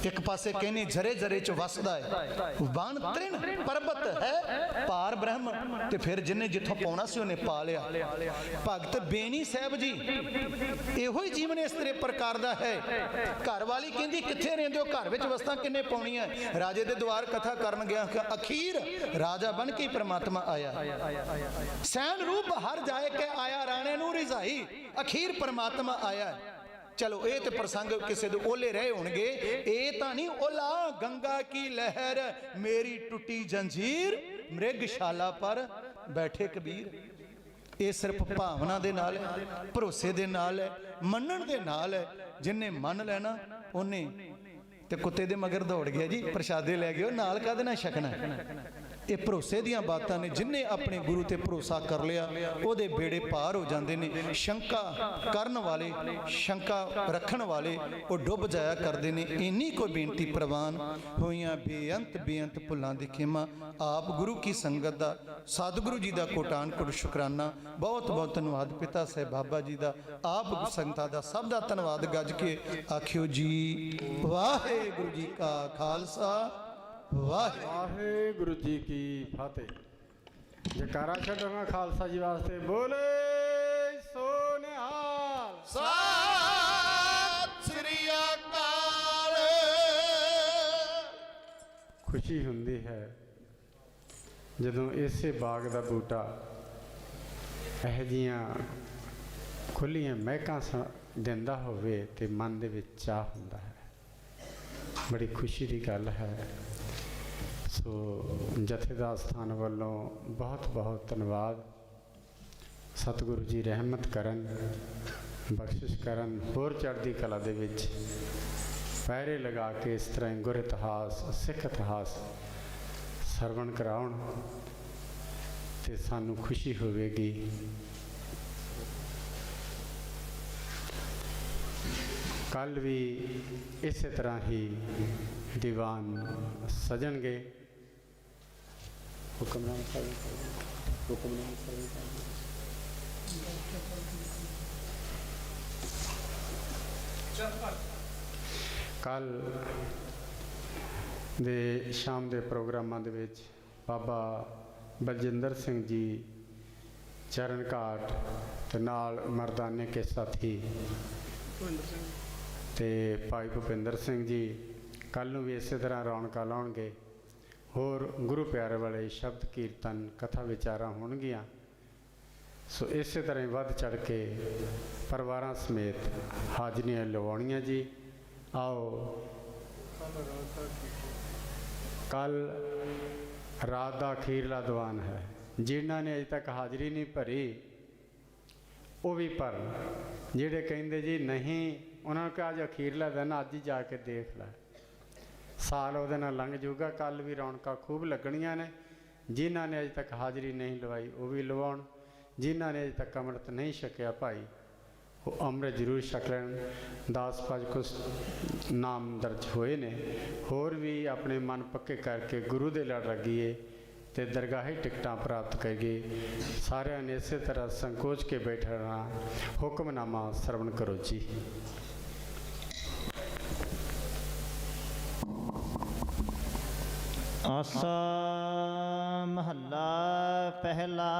ਇੱਕ ਪਾਸੇ ਕਹਿੰਦੇ ਜਰੇ ਜਰੇ ਚ ਵਸਦਾ ਹੈ, ਵਾਣ ਤ੍ਰੇਣ ਪਰਬਤ ਹੈ ਪਾਰ ਬ੍ਰਹਮ, ਤੇ ਫਿਰ ਜਿੰਨੇ ਜਿੱਥੋਂ ਪਾਉਣਾ ਸੀ ਉਹਨੇ ਪਾ ਲਿਆ। ਭਗਤ ਬੇਨੀ ਸਾਹਿਬ ਜੀ ਇਹੋ ਹੀ ਜੀਵਨ ਇਸ ਤਰ੍ਹਾਂ ਪ੍ਰਕਾਰ ਦਾ ਹੈ। ਘਰ ਵਾਲੀ ਕਹਿੰਦੀ ਕਿੱਥੇ ਰਹਿੰਦੇ ਹੋ, ਘਰ ਵਿੱਚ ਵਸਤਾਂ ਕਿੰਨੇ ਪਾਉਣੀਆਂ। ਰਾਜੇ ਦੇ ਦੁਆਰ ਕਥਾ ਕਰਨ ਗਿਆ, ਅਖੀਰ ਰਾਜਾ ਬਣ ਕੇ ਪ੍ਰਮਾਤਮਾ ਆਇਆ। ਸੈਨ ਰੂਪ ਹਰ ਜਾਏ ਕੇ ਆਇਆ ਰਾਣੇ ਨੂੰ ਰਿਜ਼ਾਈ, ਅਖੀਰ ਪਰਮਾਤਮਾ ਆਇਆ। चलो ये तो प्रसंग किसी दे ओले रहे होणगे, ये तो नहीं ओला गंगा की लहर मेरी टुटी जंजीर मृगशाला पर बैठे कबीर। ये सिर्फ भावना दे नाल है, भरोसे दे नाल है, मनण दे नाल है। जिन्हें मन लेना उन्हें ते कुत्ते दे मगर दौड़ गया जी, प्रसादे लै गए नाल काहदे नाल छकना। ये भरोसे दियां बातां ने, जिन्हें अपने गुरु ते भरोसा कर लिया ओदे बेड़े पार हो जाते हैं। शंका करन वाले, शंका रखन वाले वो डुब जाया करते हैं। इन्नी कोई बेनती प्रवान होइयां बेअंत बेअंत भुलां दी खेमा। आप गुरु की संगत दा, सतगुरु जी का कोटान कोट शुकराना। बहुत बहुत धन्यवाद पिता साहब बाबा जी का, आप संगतां दा सब दा धन्यवाद गज के आखियो जी वाहिगुरू जी का खालसा वाहिगुरू जी की फतेह। जयकारा छड्डना खालसा जी वास्ते, बोले सो निहाल। सत श्री अकाल। खुशी हुंदी है ਜਦੋਂ ਇਸੇ ਬਾਗ ਦਾ ਬੂਟਾ ਇਹੋ ਜਿਹੀਆਂ ਖੁੱਲੀਆਂ ਮਹਿਕਾਂ ਦਿੰਦਾ ਹੋਵੇ ਤੇ ਮਨ ਦੇ ਵਿੱਚ ਚਾਹ ਹੁੰਦਾ ਹੈ। ਬੜੀ ਖੁਸ਼ੀ ਦੀ ਗੱਲ ਹੈ। ਸੋ ਜਥੇਦਾਰ ਸਥਾਨ ਵੱਲੋਂ ਬਹੁਤ ਬਹੁਤ ਧੰਨਵਾਦ। ਸਤਿਗੁਰੂ ਜੀ ਰਹਿਮਤ ਕਰਨ, ਬਖਸ਼ਿਸ਼ ਕਰਨ, ਹੋਰ ਚੜ੍ਹਦੀ ਕਲਾ ਦੇ ਵਿੱਚ ਪਹਿਰੇ ਲਗਾ ਕੇ ਇਸ ਤਰ੍ਹਾਂ ਗੁਰ ਇਤਿਹਾਸ, ਸਿੱਖ ਇਤਿਹਾਸ ਸਰਵਣ ਕਰਾਉਣ ਤੇ ਸਾਨੂੰ ਖੁਸ਼ੀ ਹੋਵੇਗੀ। ਕੱਲ੍ਹ ਵੀ ਇਸੇ ਤਰ੍ਹਾਂ ਹੀ ਦੀਵਾਨ ਸਜਣਗੇ। ਹੁਕਮਨਾਮਾ ਕੱਲ੍ਹ ਦੇ ਸ਼ਾਮ ਦੇ ਪ੍ਰੋਗਰਾਮਾਂ ਦੇ ਵਿੱਚ ਬਾਬਾ ਬਲਜਿੰਦਰ ਸਿੰਘ ਜੀ ਚਰਨ ਘਾਟ ਤੇ ਨਾਲ ਮਰਦਾਨੇ ਕੇ ਸਾਥੀ ਤੇ ਭਾਈ ਭੁਪਿੰਦਰ ਸਿੰਘ ਜੀ ਕੱਲ੍ਹ ਨੂੰ ਵੀ ਇਸੇ ਤਰ੍ਹਾਂ ਰੌਣਕਾਂ ਲਾਉਣਗੇ। ਹੋਰ ਗੁਰੂ ਪਿਆਰੇ ਵਾਲੇ ਸ਼ਬਦ ਕੀਰਤਨ ਕਥਾ ਵਿਚਾਰਾਂ ਹੋਣਗੀਆਂ। ਸੋ ਇਸੇ ਤਰ੍ਹਾਂ ਹੀ ਵੱਧ ਚੜ੍ਹ ਕੇ ਪਰਿਵਾਰਾਂ ਸਮੇਤ ਹਾਜ਼ਰੀਆਂ ਲਵਾਉਣੀਆਂ ਜੀ। ਆਓ ਕੱਲ੍ਹ ਰਾਤ ਦਾ ਅਖੀਰਲਾ ਦੀਵਾਨ ਹੈ। ਜਿਨ੍ਹਾਂ ਨੇ ਅਜੇ ਤੱਕ ਹਾਜ਼ਰੀ ਨਹੀਂ ਭਰੀ ਉਹ ਵੀ ਭਰਨ। ਜਿਹੜੇ ਕਹਿੰਦੇ ਜੀ ਨਹੀਂ, ਉਹਨਾਂ ਨੂੰ ਕਿਹਾ ਅੱਜ ਅਖੀਰਲਾ ਦਿਨ, ਅੱਜ ਹੀ ਜਾ ਕੇ ਦੇਖ ਲੈ, ਸਾਲ ਉਹਦੇ ਨਾਲ ਲੰਘ ਜਾਊਗਾ। ਕੱਲ੍ਹ ਵੀ ਰੌਣਕਾਂ ਖੂਬ ਲੱਗਣੀਆਂ ਨੇ। ਜਿਨ੍ਹਾਂ ਨੇ ਅਜੇ ਤੱਕ ਹਾਜ਼ਰੀ ਨਹੀਂ ਲਵਾਈ ਉਹ ਵੀ ਲਵਾਉਣ। ਜਿਨ੍ਹਾਂ ਨੇ ਅਜੇ ਤੱਕ ਅੰਮ੍ਰਿਤ ਨਹੀਂ ਛਕਿਆ ਭਾਈ ਉਹ ਅੰਮ੍ਰਿਤ ਜ਼ਰੂਰ ਛਕ ਲੈਣ। 10-5 ਕੁਛ ਨਾਮ ਦਰਜ ਹੋਏ ਨੇ। ਹੋਰ ਵੀ ਆਪਣੇ ਮਨ ਪੱਕੇ ਕਰਕੇ ਗੁਰੂ ਦੇ ਲੜ ਲੱਗੀਏ ਤੇ ਦਰਗਾਹੀ ਟਿਕਟਾਂ ਪ੍ਰਾਪਤ ਕਰੀਏ। ਸਾਰਿਆਂ ਨੇ ਇਸੇ ਤਰ੍ਹਾਂ ਸੰਕੋਚ ਕੇ ਬੈਠਣਾ। ਹੁਕਮਨਾਮਾ ਸਰਵਣ ਕਰੋ ਜੀ। ਆਸਾ ਮਹੱਲਾ ਪਹਿਲਾ।